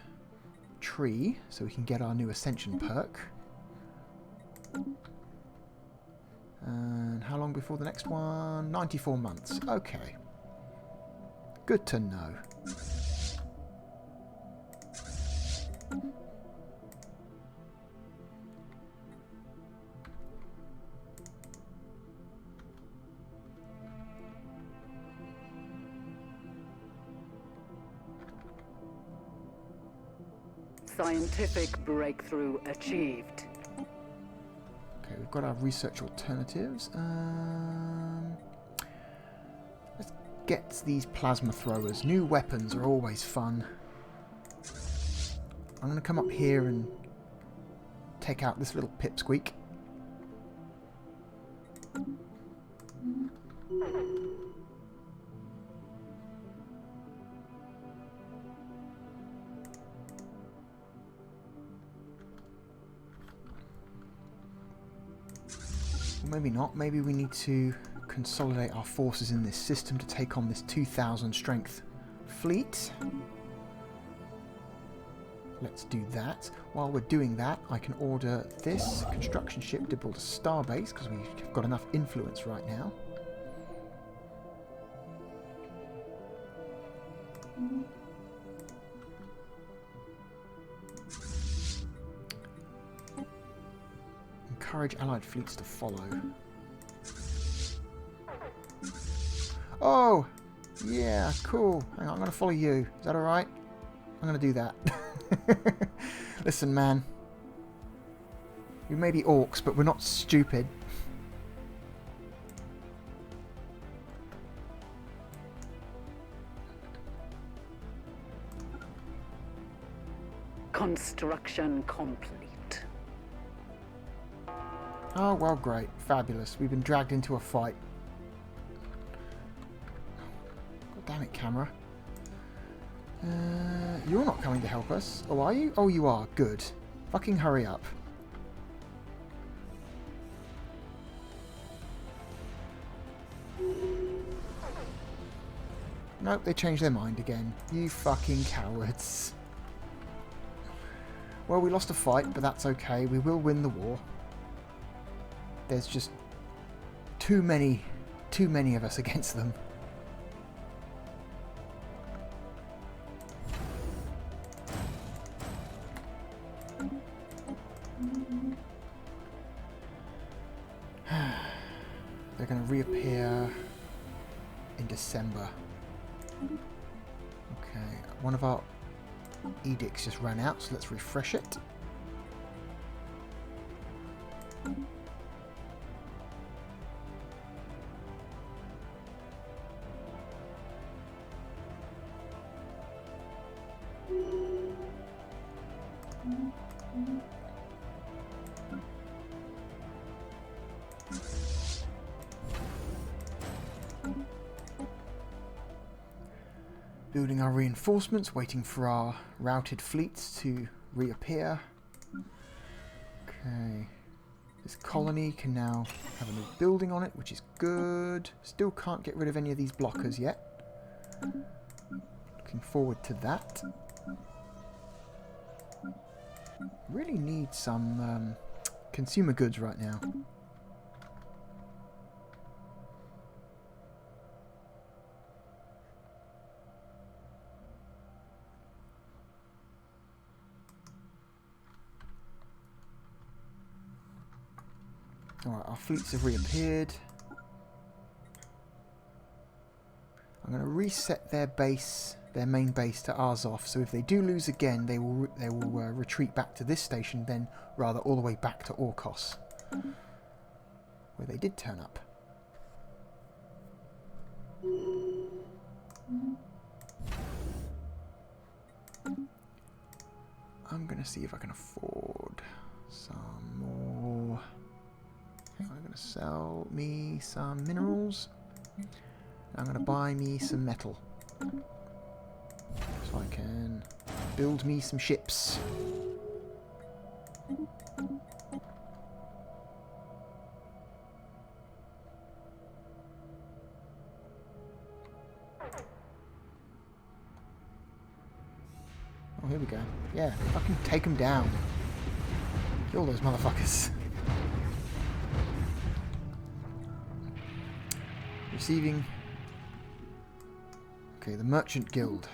tree so we can get our new ascension perk. And how long before the next one? 94 months. Okay. Good to know. Scientific breakthrough achieved. Okay, we've got our research alternatives. Let's get these plasma throwers. New weapons are always fun. I'm going to come up here and take out this little pipsqueak. Maybe not. Maybe we need to consolidate our forces in this system to take on this 2,000 strength fleet. Let's do that. While we're doing that, I can order this construction ship to build a starbase because we've got enough influence right now. Encourage allied fleets to follow. Oh! Yeah, cool. Hang on, I'm going to follow you. Is that alright? I'm going to do that. Listen, man. We may be orcs, but we're not stupid. Construction complete. Oh, well, great. Fabulous. We've been dragged into a fight. God damn it, camera. You're not coming to help us. Oh, are you? Oh, you are. Good. Fucking hurry up. Nope, they changed their mind again. You fucking cowards. Well, we lost a fight, but that's okay. We will win the war. There's just too many of us against them. They're going to reappear in December. Okay, one of our edicts just ran out, so let's refresh it. Building our reinforcements, waiting for our routed fleets to reappear. Okay. This colony can now have a new building on it, which is good. Still can't get rid of any of these blockers yet. Looking forward to that. Really need some consumer goods right now. Alright, our fleets have reappeared. I'm going to reset their base, their main base, to Azov, so if they do lose again, they will retreat back to this station, then rather all the way back to Orkos, where they did turn up. I'm going to see if I can afford some more. I'm going to sell me some minerals. I'm going to buy me some metal. So I can build me some ships. here we go. Yeah, fucking take them down. Kill those motherfuckers. Receiving. Okay, the Merchant Guild.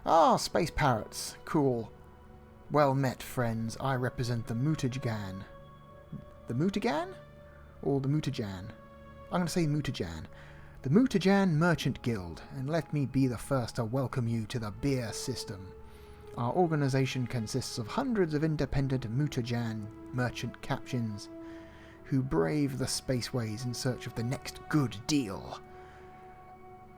Ah, space parrots. Cool. Well met, friends. I represent the Mutajan. The Mutajan? Or the Mutajan? I'm going to say Mutajan. The Mutajan Merchant Guild, and let me be the first to welcome you to the beer system. Our organization consists of hundreds of independent Mutajan merchant captains who brave the spaceways in search of the next good deal.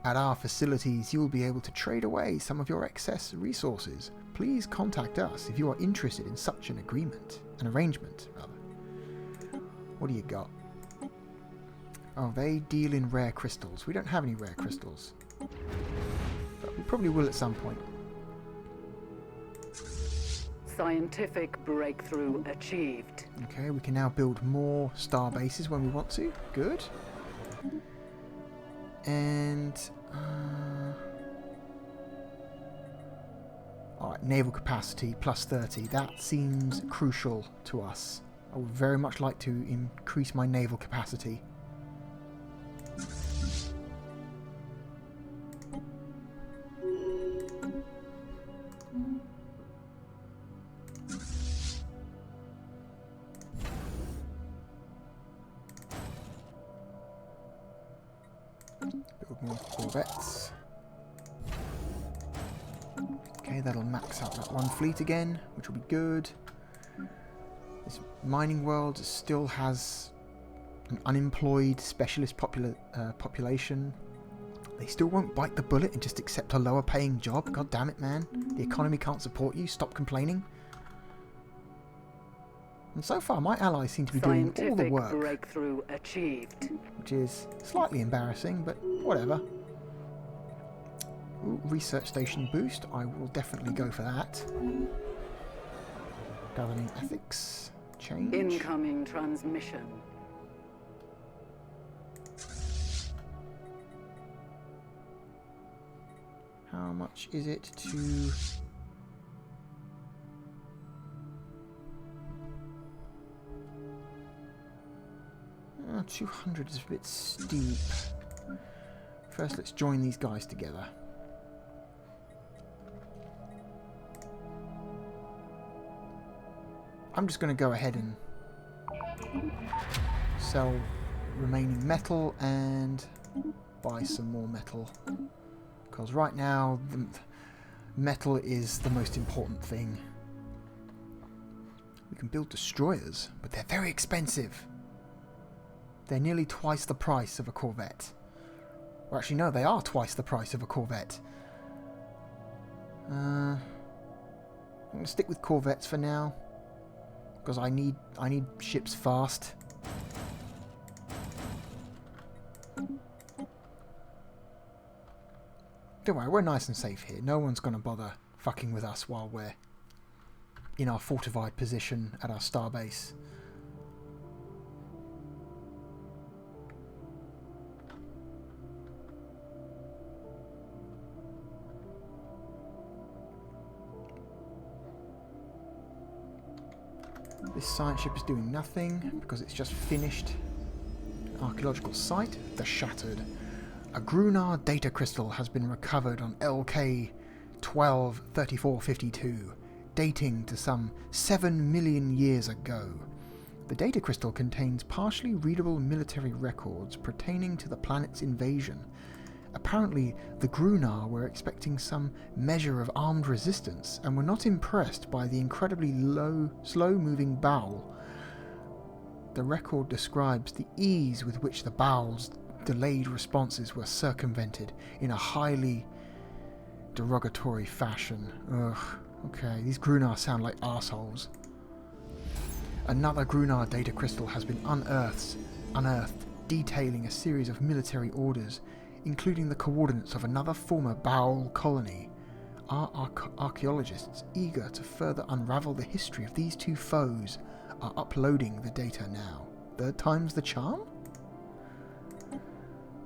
At our facilities, you'll be able to trade away some of your excess resources. Please contact us if you are interested in such an arrangement. What do you got? Oh, they deal in rare crystals. We don't have any rare crystals. But we probably will at some point. Scientific breakthrough achieved. Okay, we can now build more star bases when we want to. Good. And... alright, naval capacity plus 30. That seems crucial to us. I would very much like to increase my naval capacity. Build more corvettes. Okay, that'll max out that one fleet again, which will be good. This mining world still has an unemployed specialist population. They still won't bite the bullet and just accept a lower paying job. God damn it, man. The economy can't support you. Stop complaining. And so far, my allies seem to be doing all the work. Breakthrough achieved. Which is slightly embarrassing, but whatever. Ooh, research station boost. I will definitely go for that. Governing ethics. Change. Incoming transmission. How much is it to... 200 is a bit steep. First, let's join these guys together. I'm just going to go ahead and sell remaining metal and buy some more metal. Because right now, the metal is the most important thing. We can build destroyers, but they're very expensive. They're nearly twice the price of a corvette. Or actually, no, they are twice the price of a corvette. I'm going to stick with corvettes for now. Because I need ships fast. Don't worry, we're nice and safe here. No one's going to bother fucking with us while we're in our fortified position at our starbase. This science ship is doing nothing because it's just finished an archaeological site, the Shattered. A Grunar data crystal has been recovered on LK 123452, dating to some 7 million years ago. The data crystal contains partially readable military records pertaining to the planet's invasion. Apparently, the Grunar were expecting some measure of armed resistance and were not impressed by the incredibly slow-moving Baal. The record describes the ease with which the Baal's delayed responses were circumvented in a highly derogatory fashion. Ugh, okay, these Grunar sound like arseholes. Another Grunar data crystal has been unearthed, detailing a series of military orders, including the coordinates of another former Baal colony. Our archaeologists, eager to further unravel the history of these two foes, are uploading the data now. Third time's the charm?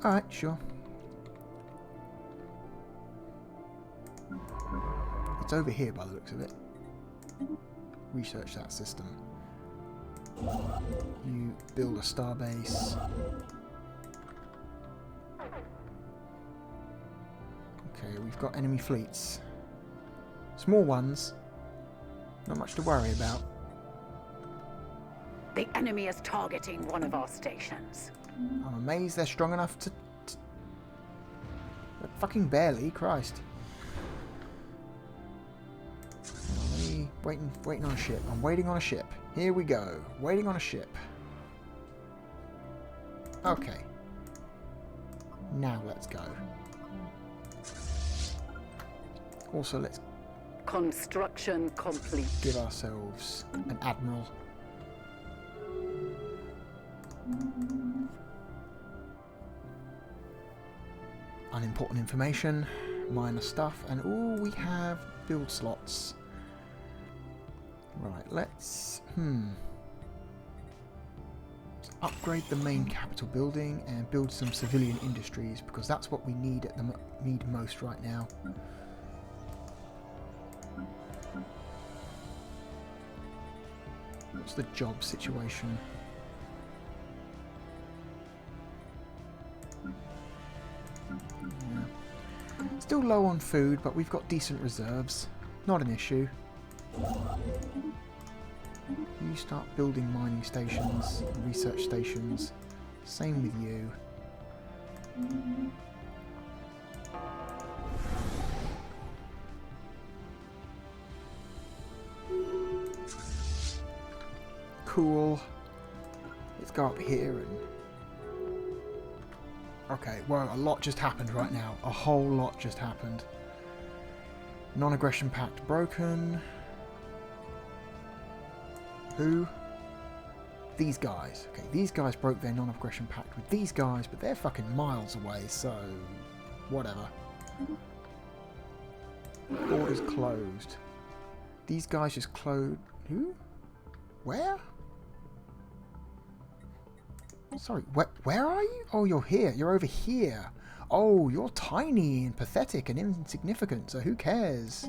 Alright, sure. It's over here by the looks of it. Research that system. You build a starbase. Okay, we've got enemy fleets. Small ones. Not much to worry about. The enemy is targeting one of our stations. I'm amazed they're strong enough to... Fucking barely, Christ. Waiting on a ship. I'm waiting on a ship. Here we go. Waiting on a ship. Okay. Now let's go. Also, let's... Construction complete. Give ourselves an admiral. Unimportant information. Minor stuff. And, ooh, we have build slots. Right, let's upgrade the main capital building and build some civilian industries, because that's what we need need most right now. What's the job situation? Yeah. Still low on food, but we've got decent reserves. Not an issue. You start building mining stations, research stations. Same with you. Cool. Let's go up here and... Okay, well, a lot just happened right now. A whole lot just happened. Non-aggression pact broken. Who? These guys. Okay, these guys broke their non-aggression pact with these guys, but they're fucking miles away, so... whatever. Borders closed. These guys just closed... Who? Where? Sorry, where are you? Oh, you're here. You're over here. Oh, you're tiny and pathetic and insignificant, so who cares?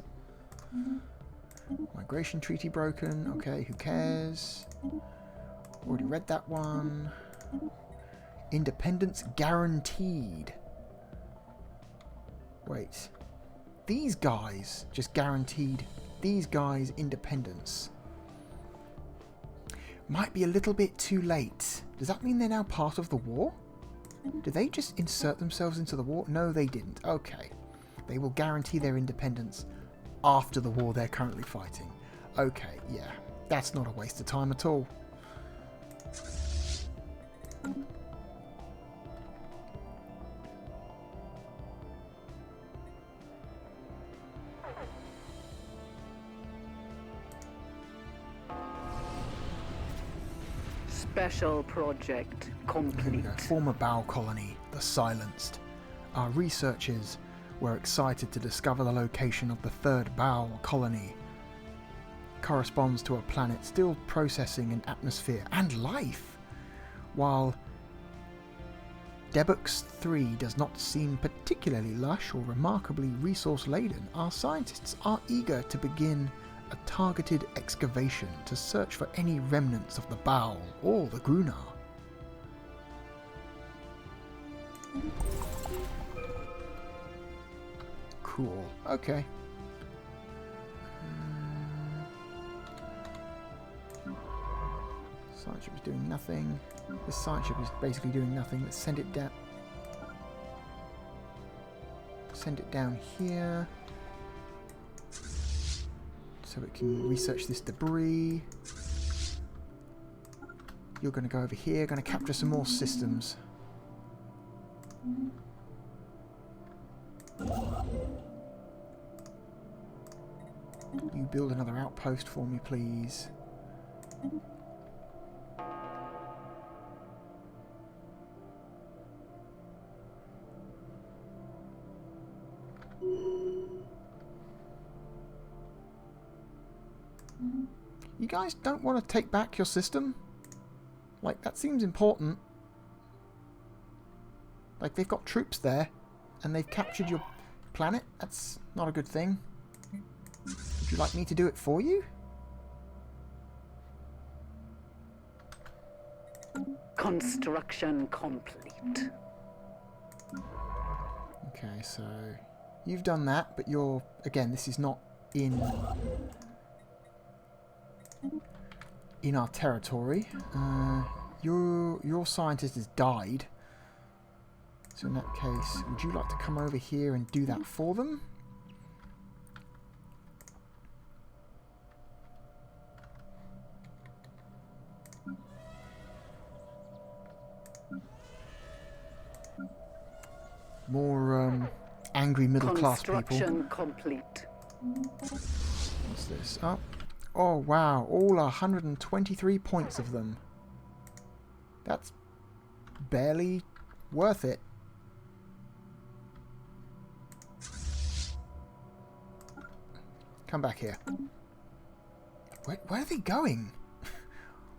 Migration treaty broken. Okay, who cares? Already read that one. Independence guaranteed. Wait. These guys just guaranteed these guys independence. Might be a little bit too late. Does that mean they're now part of the war? Did they just insert themselves into the war? No, they didn't. Okay. They will guarantee their independence after the war they're currently fighting. Okay, yeah. That's not a waste of time at all. Special project complete. Former Bow colony, the Silenced. Our researchers were excited to discover the location of the third Bow colony. Corresponds to a planet still processing an atmosphere and life. While Debux 3 does not seem particularly lush or remarkably resource-laden, our scientists are eager to begin a targeted excavation to search for any remnants of the Bow or the Grunar. Cool. Okay. Science ship is doing nothing. This science ship is basically doing nothing. Let's send it down. Send it down here, so it can research this debris. You're going to go over here, going to capture some more systems. You build another outpost for me, please. You guys don't want to take back your system? Like, that seems important. Like, they've got troops there, and they've captured your planet. That's not a good thing. Would you like me to do it for you? Construction complete. Okay, so you've done that, but you're, again, this is not in our territory. Your scientist has died. So in that case, would you like to come over here and do that for them? More angry middle-class people. Construction complete. What's this? Oh, wow. All 123 points of them. That's barely worth it. Come back here. Where are they going?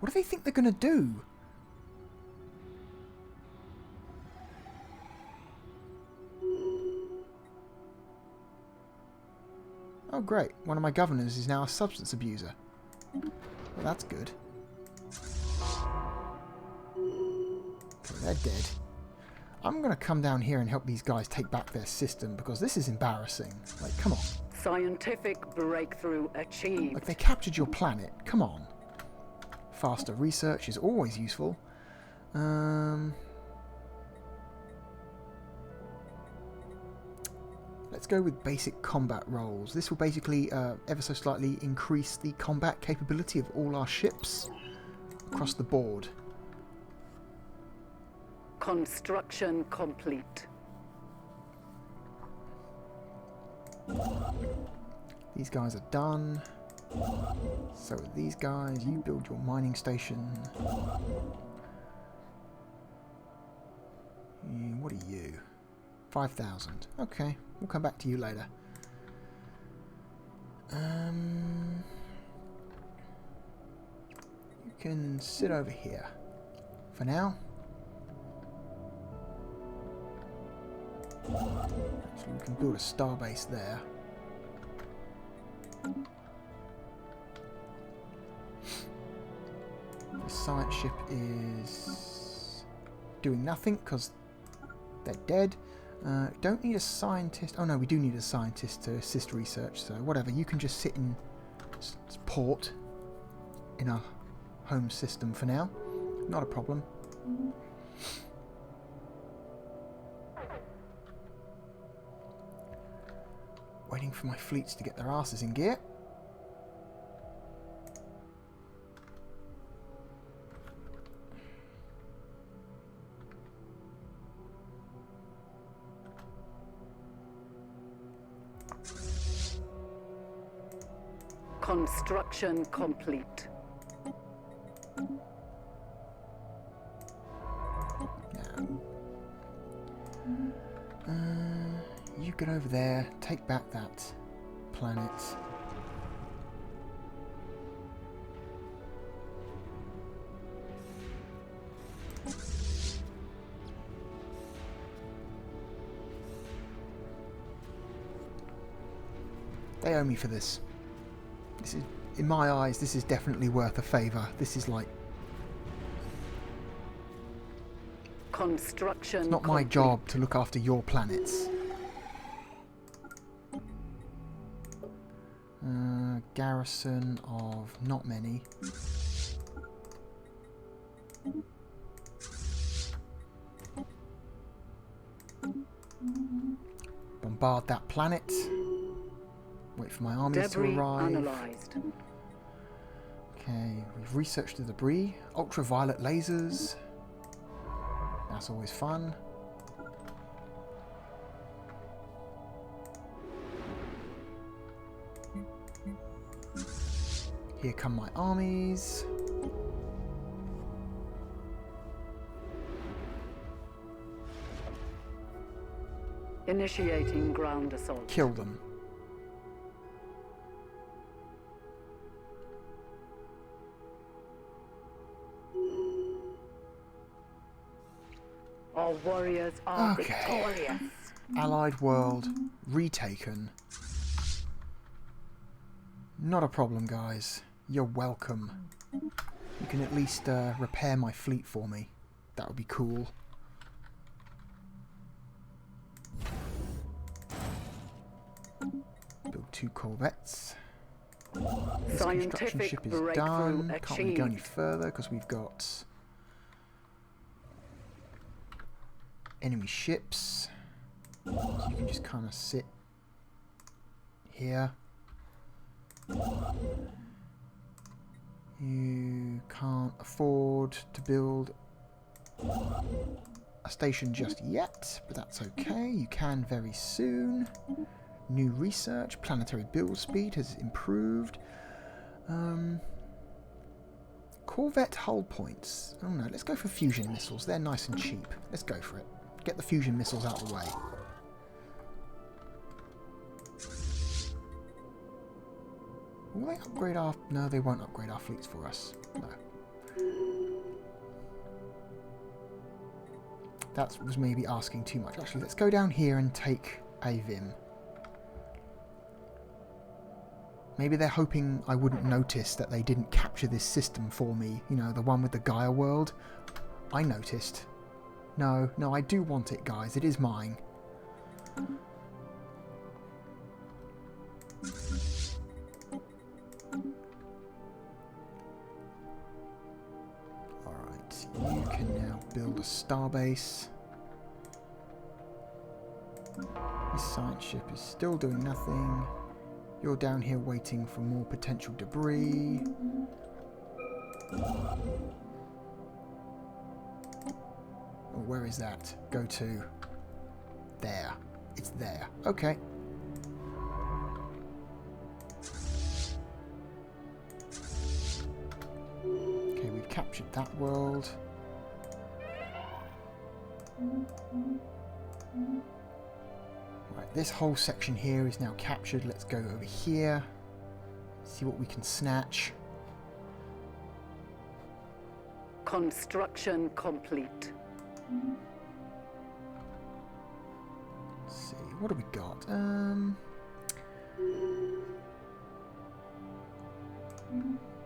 What do they think they're going to do? Oh, great. One of my governors is now a substance abuser. Well, that's good. Okay, they're dead. I'm going to come down here and help these guys take back their system, because this is embarrassing. Like, come on. Scientific breakthrough achieved. Like, they captured your planet. Come on. Faster research is always useful. Let's go with basic combat roles. This will basically ever so slightly increase the combat capability of all our ships across the board. Construction complete. These guys are done. So these guys, you build your mining station. What are you? 5,000. Okay, we'll come back to you later. You can sit over here for now. So we can build a starbase there. The science ship is doing nothing because they're dead. Don't need a scientist. Oh no, we do need a scientist to assist research, so whatever. You can just sit in port in our home system for now. Not a problem. Waiting for my fleets to get their asses in gear. Construction complete. You get over there, take back that planet. They owe me for this. This is, in my eyes, this is definitely worth a favour. This is like... Construction It's not my job to look after your planets. Garrison of not many. Bombard that planet. Wait for my armies Debris to arrive. analyzed. Okay, we've researched the debris. Ultraviolet lasers. That's always fun. Here come my armies. Initiating ground assault. Kill them. Our warriors are Okay. victorious. Allied world retaken. Not a problem, guys. You're welcome. You can at least repair my fleet for me. That would be cool. Build 2 corvettes. This construction ship is done. Can't really go any further because we've got enemy ships. So you can just kind of sit here. You can't afford to build a station just yet, but that's okay. You can very soon. New research, planetary build speed has improved. Corvette hull points. Oh no, let's go for fusion missiles. They're nice and cheap. Let's go for it. Get the fusion missiles out of the way. Will they upgrade our... No, they won't upgrade our fleets for us. No. That was maybe asking too much. Actually, let's go down here and take a Vim. Maybe they're hoping I wouldn't notice that they didn't capture this system for me. You know, the one with the Gaia world. I noticed. No, I do want it, guys. It is mine. Alright, you can now build a starbase. This science ship is still doing nothing. You're down here waiting for more potential debris. Oh, where is that? Go to. There. It's there. Okay. Okay, we've captured that world. Right, this whole section here is now captured. Let's go over here. See what we can snatch. Construction complete. Let's see, what have we got?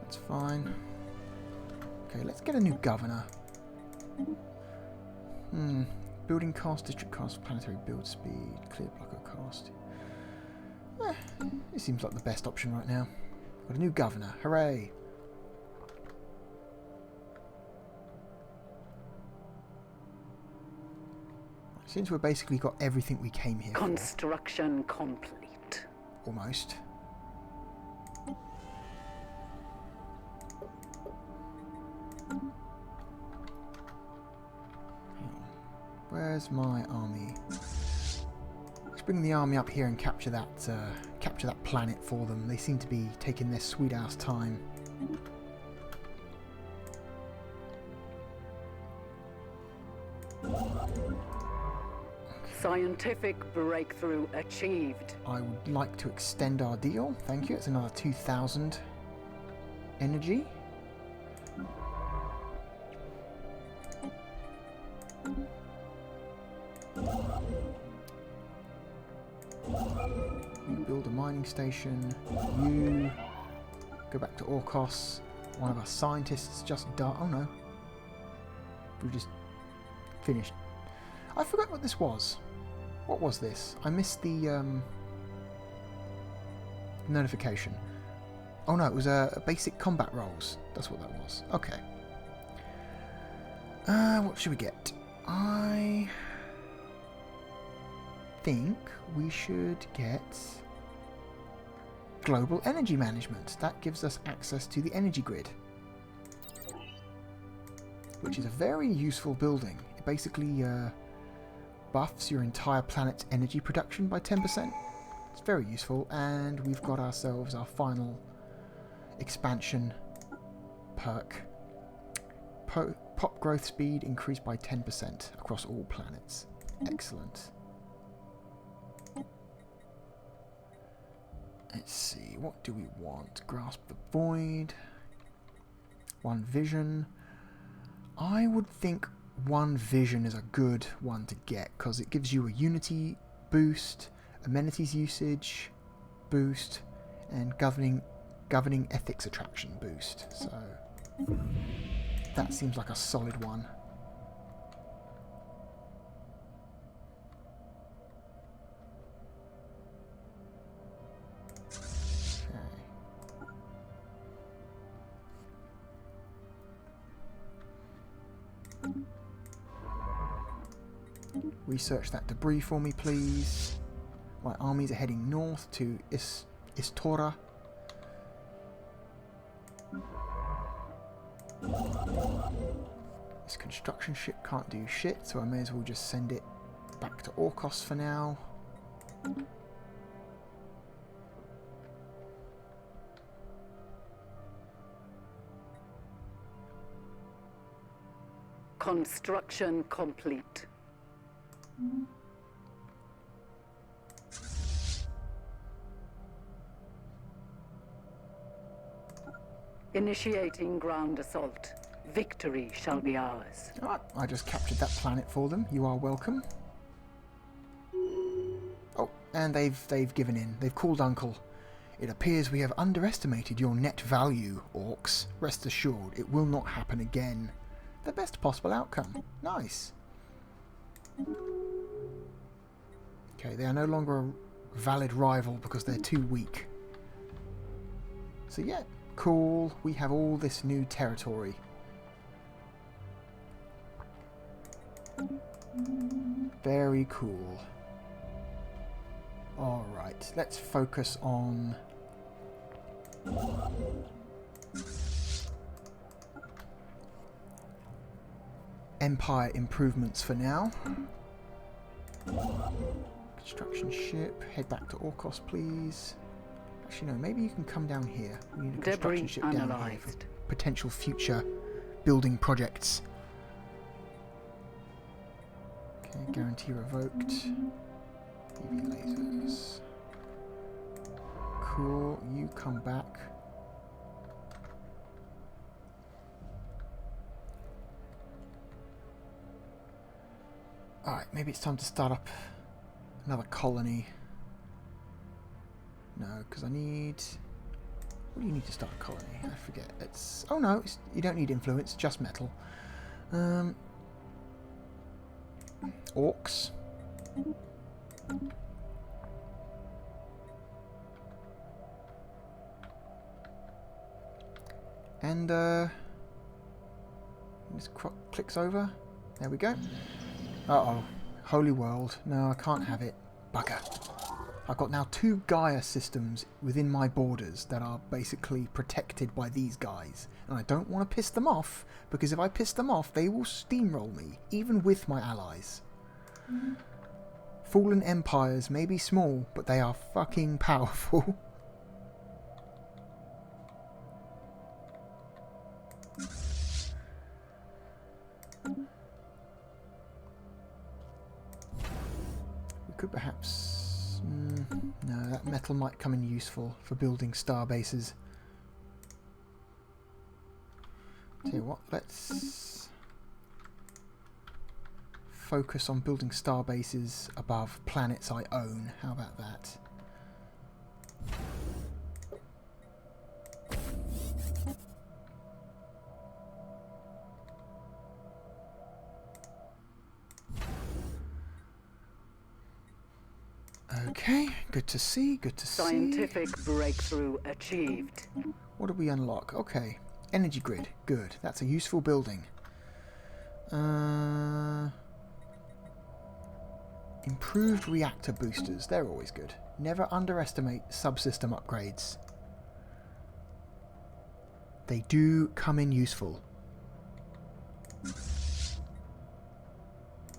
That's fine. Okay, let's get a new governor. Building cost, district cost, planetary build speed, clear blocker cost. It seems like the best option right now. Got a new governor. Hooray! Since we've basically got everything we came here for. Construction complete. Almost. Where's my army? Let's bring the army up here and capture that planet for them. They seem to be taking their sweet ass time. Scientific breakthrough achieved. I would like to extend our deal. Thank you. It's another 2,000 energy. You build a mining station. You go back to Orks. One of our scientists just died. Oh no. We just finished. I forgot what this was. What was this? I missed the notification. Oh no, it was a basic combat rolls. That's what that was. Okay. What should we get? I think we should get global energy management. That gives us access to the energy grid, which is a very useful building. It basically buffs your entire planet's energy production by 10%. It's very useful, and we've got ourselves our final expansion perk. Pop growth speed increased by 10% across all planets. Excellent. Let's see, what do we want? Grasp the Void. One Vision. I would think One Vision is a good one to get because it gives you a Unity boost, amenities usage boost, and governing Governing ethics attraction boost. So that seems like a solid one. Research that debris for me, please. My armies are heading north to Istora. This construction ship can't do shit, so I may as well just send it back to Orkos for now. Construction complete. Initiating ground assault. Victory shall be ours. Alright, I just captured that planet for them. You are welcome. Oh, and they've given in. They've called Uncle. It appears we have underestimated your net value, Orks. Rest assured, it will not happen again. The best possible outcome. Nice. Okay, they are no longer a valid rival because they're too weak. So yeah, cool. We have all this new territory. Very cool. Alright, let's focus on... Empire improvements for now. Construction ship. Head back to Orkos, please. Actually, no. Maybe you can come down here. We need a construction ship down here for potential future building projects. Okay, guarantee revoked. EV lasers. Cool. You come back. Alright, maybe it's time to start up another colony. No, because I need... What do you need to start a colony? I forget. It's... Oh no, you don't need influence, just metal. Orks. And, just clicks over. There we go. Uh-oh. Holy world. No, I can't have it. Bugger. I've got now 2 Gaia systems within my borders that are basically protected by these guys. And I don't want to piss them off, because if I piss them off, they will steamroll me, even with my allies. Fallen empires may be small, but they are fucking powerful. Could perhaps... no, that metal might come in useful for building star bases. Tell you what, let's focus on building star bases above planets I own. How about that? Okay, good to see, good to see. Scientific breakthrough achieved. What did we unlock? Okay, energy grid, good. That's a useful building. Improved reactor boosters, they're always good. Never underestimate subsystem upgrades. They do come in useful.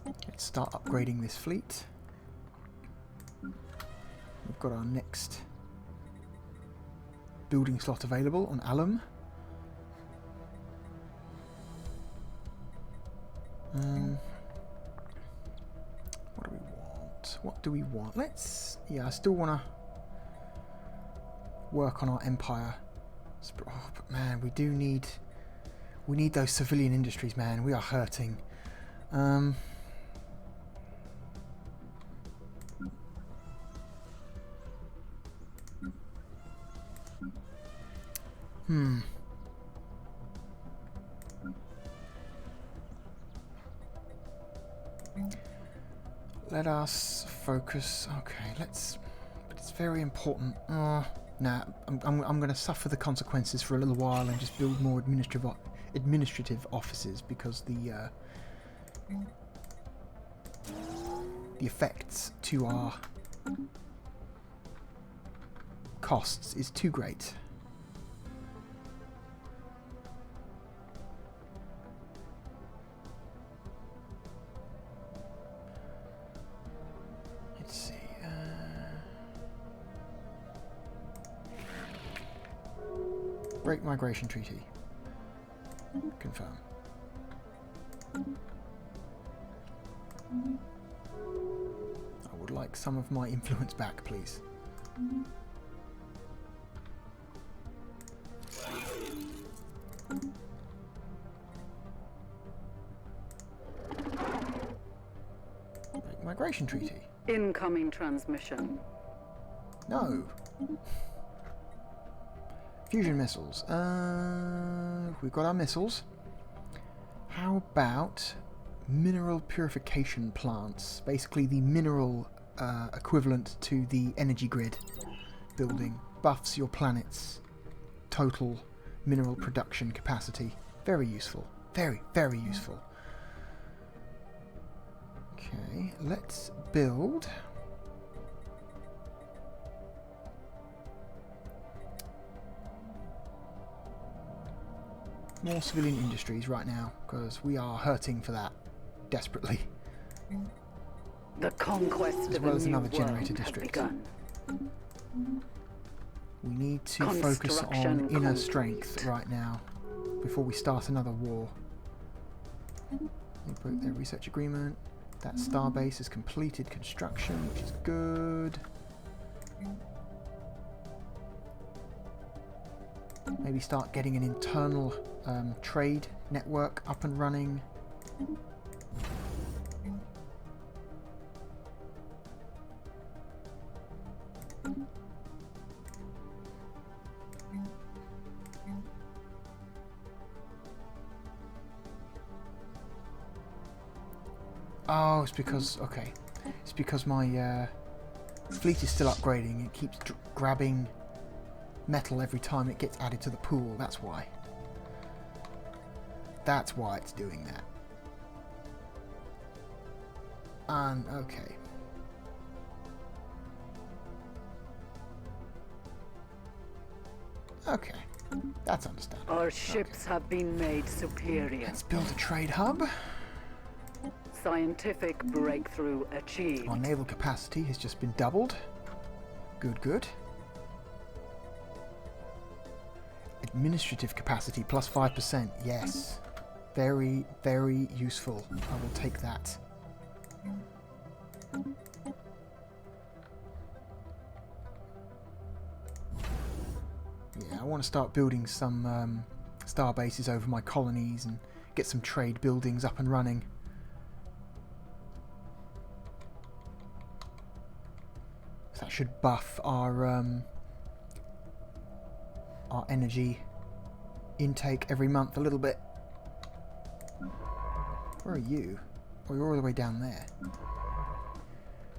Let's start upgrading this fleet. We've got our next building slot available on Alum. What do we want? What do we want? Let's... Yeah, I still want to work on our empire. Oh, but man, we do need... We need those civilian industries, man. We are hurting. Let us focus. Okay, let's. But it's very important. Nah, I'm going to suffer the consequences for a little while and just build more administrative offices because the effects to our costs is too great. Let's see. Break migration treaty. Confirm. I would like some of my influence back, please. Break migration treaty. Incoming transmission. No. Fusion missiles. We've got our missiles. How about mineral purification plants? Basically the mineral equivalent to the energy grid building. Buffs your planet's total mineral production capacity. Very useful. Very, very useful. Okay, let's build... more civilian industries right now, because we are hurting for that desperately. The conquest as well as another generator district. We need to focus on inner strength right now before we start another war. They broke their research agreement. That starbase has completed construction, which is good. Maybe start getting an internal trade network up and running. Oh, it's because... okay. It's because my fleet is still upgrading. It keeps grabbing metal every time it gets added to the pool. That's why. That's why it's doing that. And okay. Okay. That's understandable. Our ships have been made superior. Let's build a trade hub. Scientific breakthrough achieved. Our naval capacity has just been doubled. Good, good. Administrative capacity plus 5%. Yes. Very, very useful. I will take that. Yeah, I want to start building some star bases over my colonies and get some trade buildings up and running. So that should buff our energy intake every month a little bit. Where are you? Oh, you're all the way down there.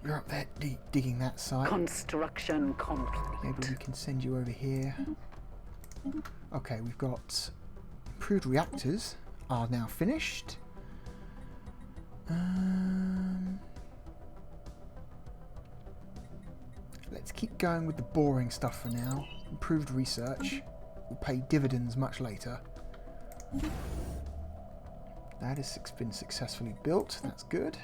You're up there digging that site. Construction complete. Maybe we can send you over here. Okay, we've got improved reactors are now finished. Let's keep going with the boring stuff for now. Improved research will pay dividends much later. That has been successfully built. That's good.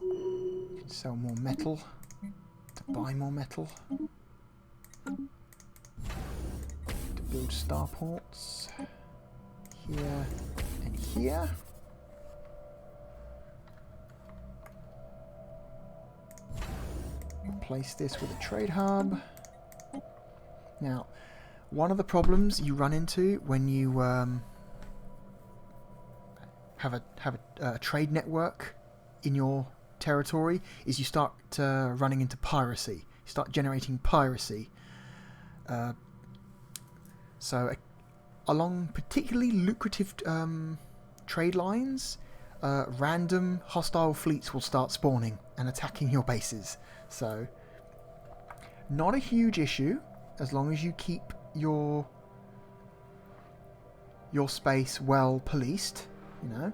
You can sell more metal to buy more metal. To build starports here and here. Replace this with a trade hub. Now, one of the problems you run into when you have a trade network in your territory is you start running into piracy. You start generating piracy. So along particularly lucrative trade lines, random hostile fleets will start spawning and attacking your bases. So not a huge issue as long as you keep your space well policed, you know.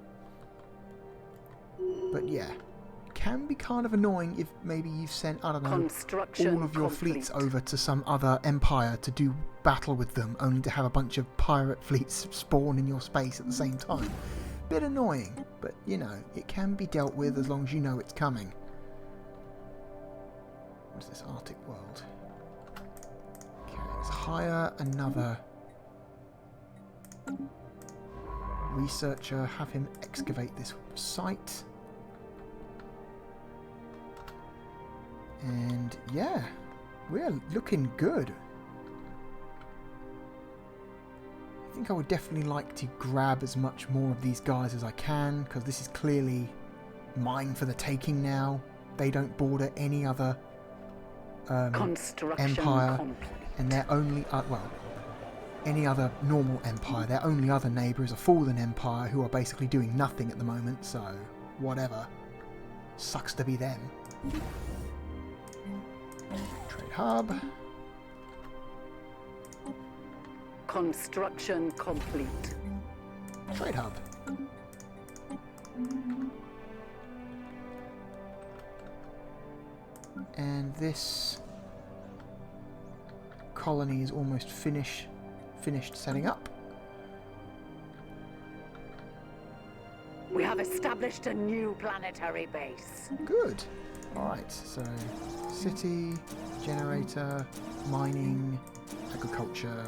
But yeah, can be kind of annoying if maybe you've sent, I don't know, all of your fleets over to some other empire to do battle with them, only to have a bunch of pirate fleets spawn in your space at the same time. Bit annoying, but you know, it can be dealt with as long as you know it's coming. What's this Arctic world? Okay, let's hire another researcher, have him excavate this site. And yeah, we're looking good. I think I would definitely like to grab as much more of these guys as I can, because this is clearly mine for the taking now. They don't border any other empire, and their only any other normal empire. Their only other neighbour is a fallen empire who are basically doing nothing at the moment. So whatever, sucks to be them. Trade hub. Construction complete. Trade hub. And this colony is almost finished setting up. We have established a new planetary base. Good. Alright, so city, generator, mining, agriculture.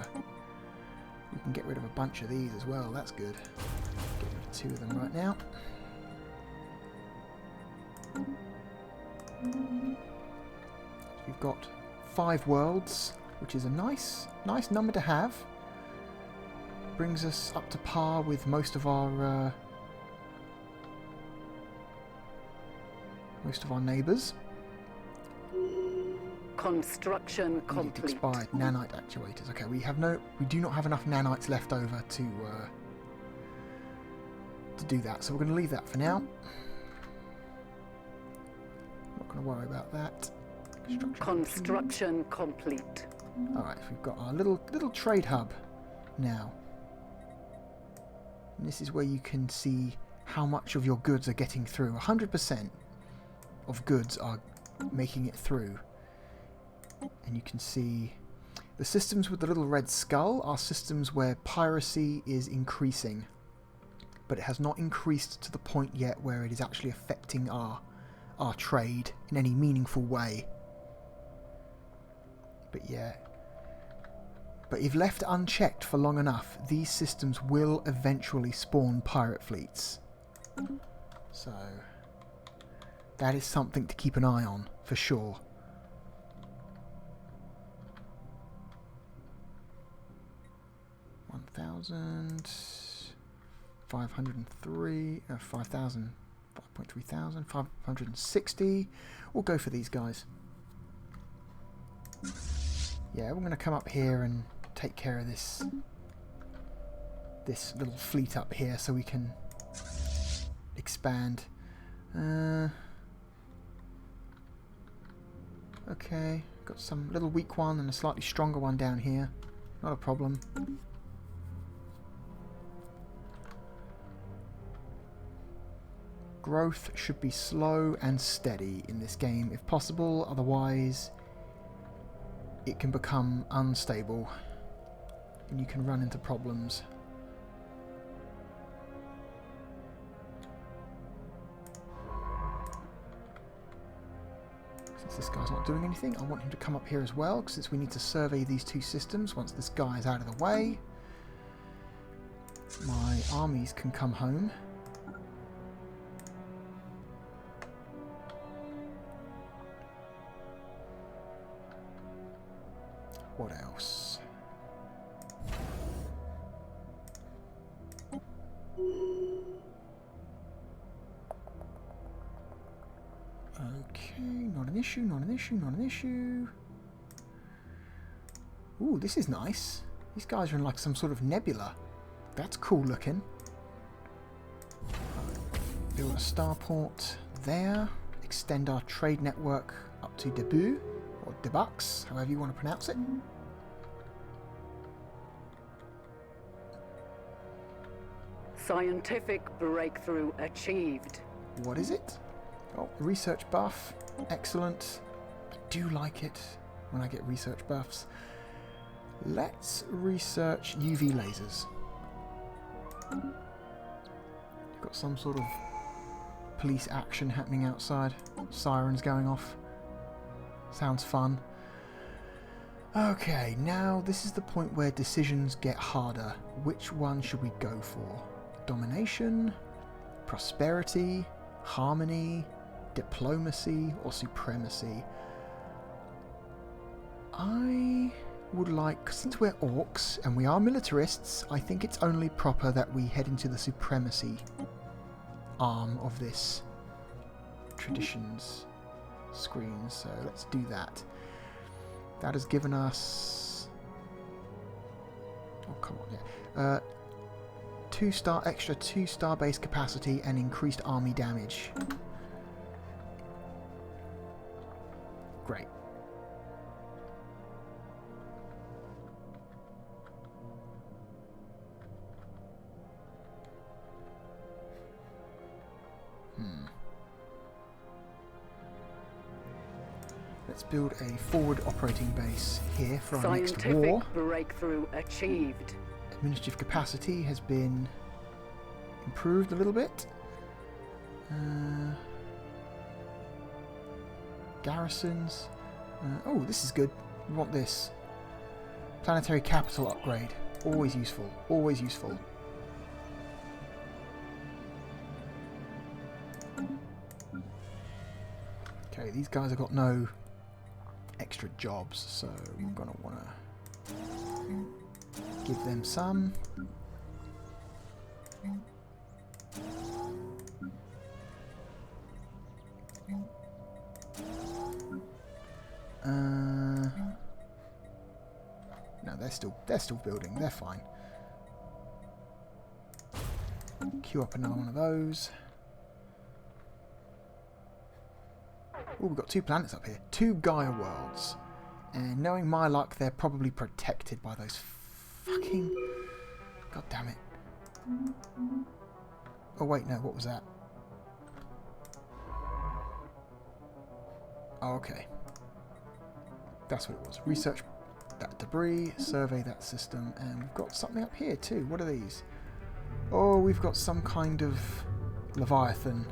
We can get rid of a bunch of these as well, that's good. Get rid of 2 of them right now. We've got 5 worlds, which is a nice number to have. Brings us up to par with most of our neighbours. Construction complete. Expired nanite actuators. Okay, we do not have enough nanites left over to do that, so we're going to leave that for now. Not going to worry about that. Construction complete. All right, so we've got our little trade hub now. And this is where you can see how much of your goods are getting through. 100% of goods are making it through. And you can see the systems with the little red skull are systems where piracy is increasing. But it has not increased to the point yet where it is actually affecting our trade in any meaningful way. But yeah. But if left unchecked for long enough, these systems will eventually spawn pirate fleets. So that is something to keep an eye on, for sure. $1,503, 5,000, 5,300, 560. We'll go for these guys. Yeah, we're going to come up here and take care of this little fleet up here so we can expand. Okay, got some little weak one and a slightly stronger one down here. Not a problem. Growth should be slow and steady in this game if possible, otherwise it can become unstable and you can run into problems. Since this guy's not doing anything, I want him to come up here as well, since we need to survey these 2 systems once this guy is out of the way. My armies can come home. What else? Okay, not an issue, not an issue, not an issue. Ooh, this is nice. These guys are in like some sort of nebula. That's cool looking. Build a starport there. Extend our trade network up to Debu, or Debux, however you want to pronounce it. Scientific breakthrough achieved. What is it? Oh, research buff. Excellent. I do like it when I get research buffs. Let's research UV lasers. Got some sort of police action happening outside. Sirens going off. Sounds fun. Okay, now this is the point where decisions get harder. Which one should we go for? Domination, prosperity, harmony, diplomacy, or supremacy? I would like, since we're orcs and we are militarists, I think it's only proper that we head into the supremacy arm of this traditions screen, so let's do that. That has given us, oh come on, yeah, 2-star extra 2-star base capacity and increased army damage. Great. Let's build a forward operating base here for our next war. Scientific breakthrough achieved. Administrative capacity has been improved a little bit. Garrisons. Oh, this is good. We want this. Planetary capital upgrade. Always useful. Always useful. Okay, these guys have got no extra jobs, so we're going to want to give them some. No, they're still building. They're fine. Queue up another one of those. Oh, we've got 2 planets up here. 2 Gaia worlds. And knowing my luck, they're probably protected by those fucking... God damn it. Oh, wait, no, what was that? Oh, okay. That's what it was. Research that debris, survey that system, and we've got something up here too. What are these? Oh, we've got some kind of Leviathan.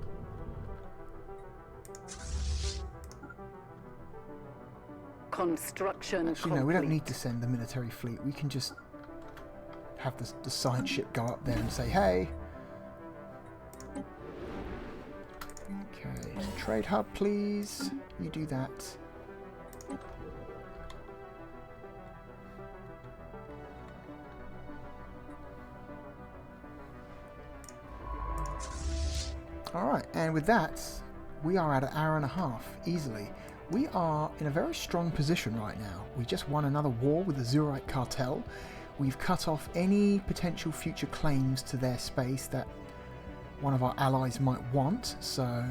Construction Actually, no, we don't need to send the military fleet. We can just have the science ship go up there and say, hey. Okay, trade hub, please. You do that. Alright, and with that, we are at an hour and a half, easily. We are in a very strong position right now. We just won another war with the Zurite cartel. We've cut off any potential future claims to their space that one of our allies might want. So,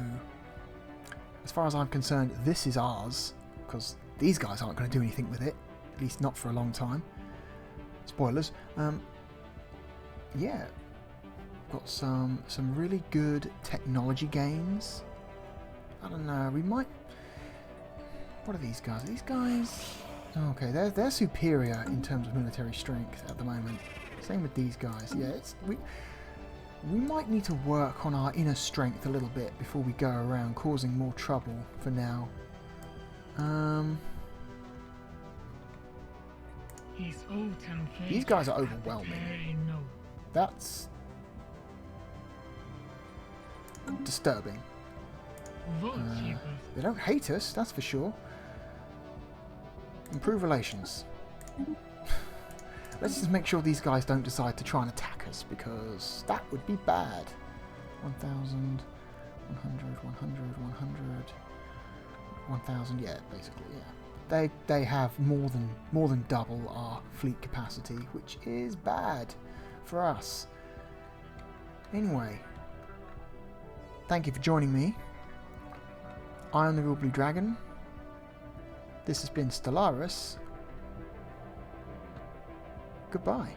as far as I'm concerned, this is ours, because these guys aren't going to do anything with it, at least not for a long time. Spoilers. Yeah, got some really good technology gains. I don't know, we might... What are these guys? Are these guys... Okay, they're superior in terms of military strength at the moment. Same with these guys. Yeah, we might need to work on our inner strength a little bit before we go around causing more trouble for now. These guys are overwhelming. That's disturbing. They don't hate us, that's for sure. Improve relations. Let's just make sure these guys don't decide to try and attack us, because that would be bad. 1,000, 100, 100, 100. 1,000, yeah, basically, yeah. They have more than double our fleet capacity, which is bad for us. Anyway, thank you for joining me. I am the Therealbluedragon. This has been Stellaris. Goodbye.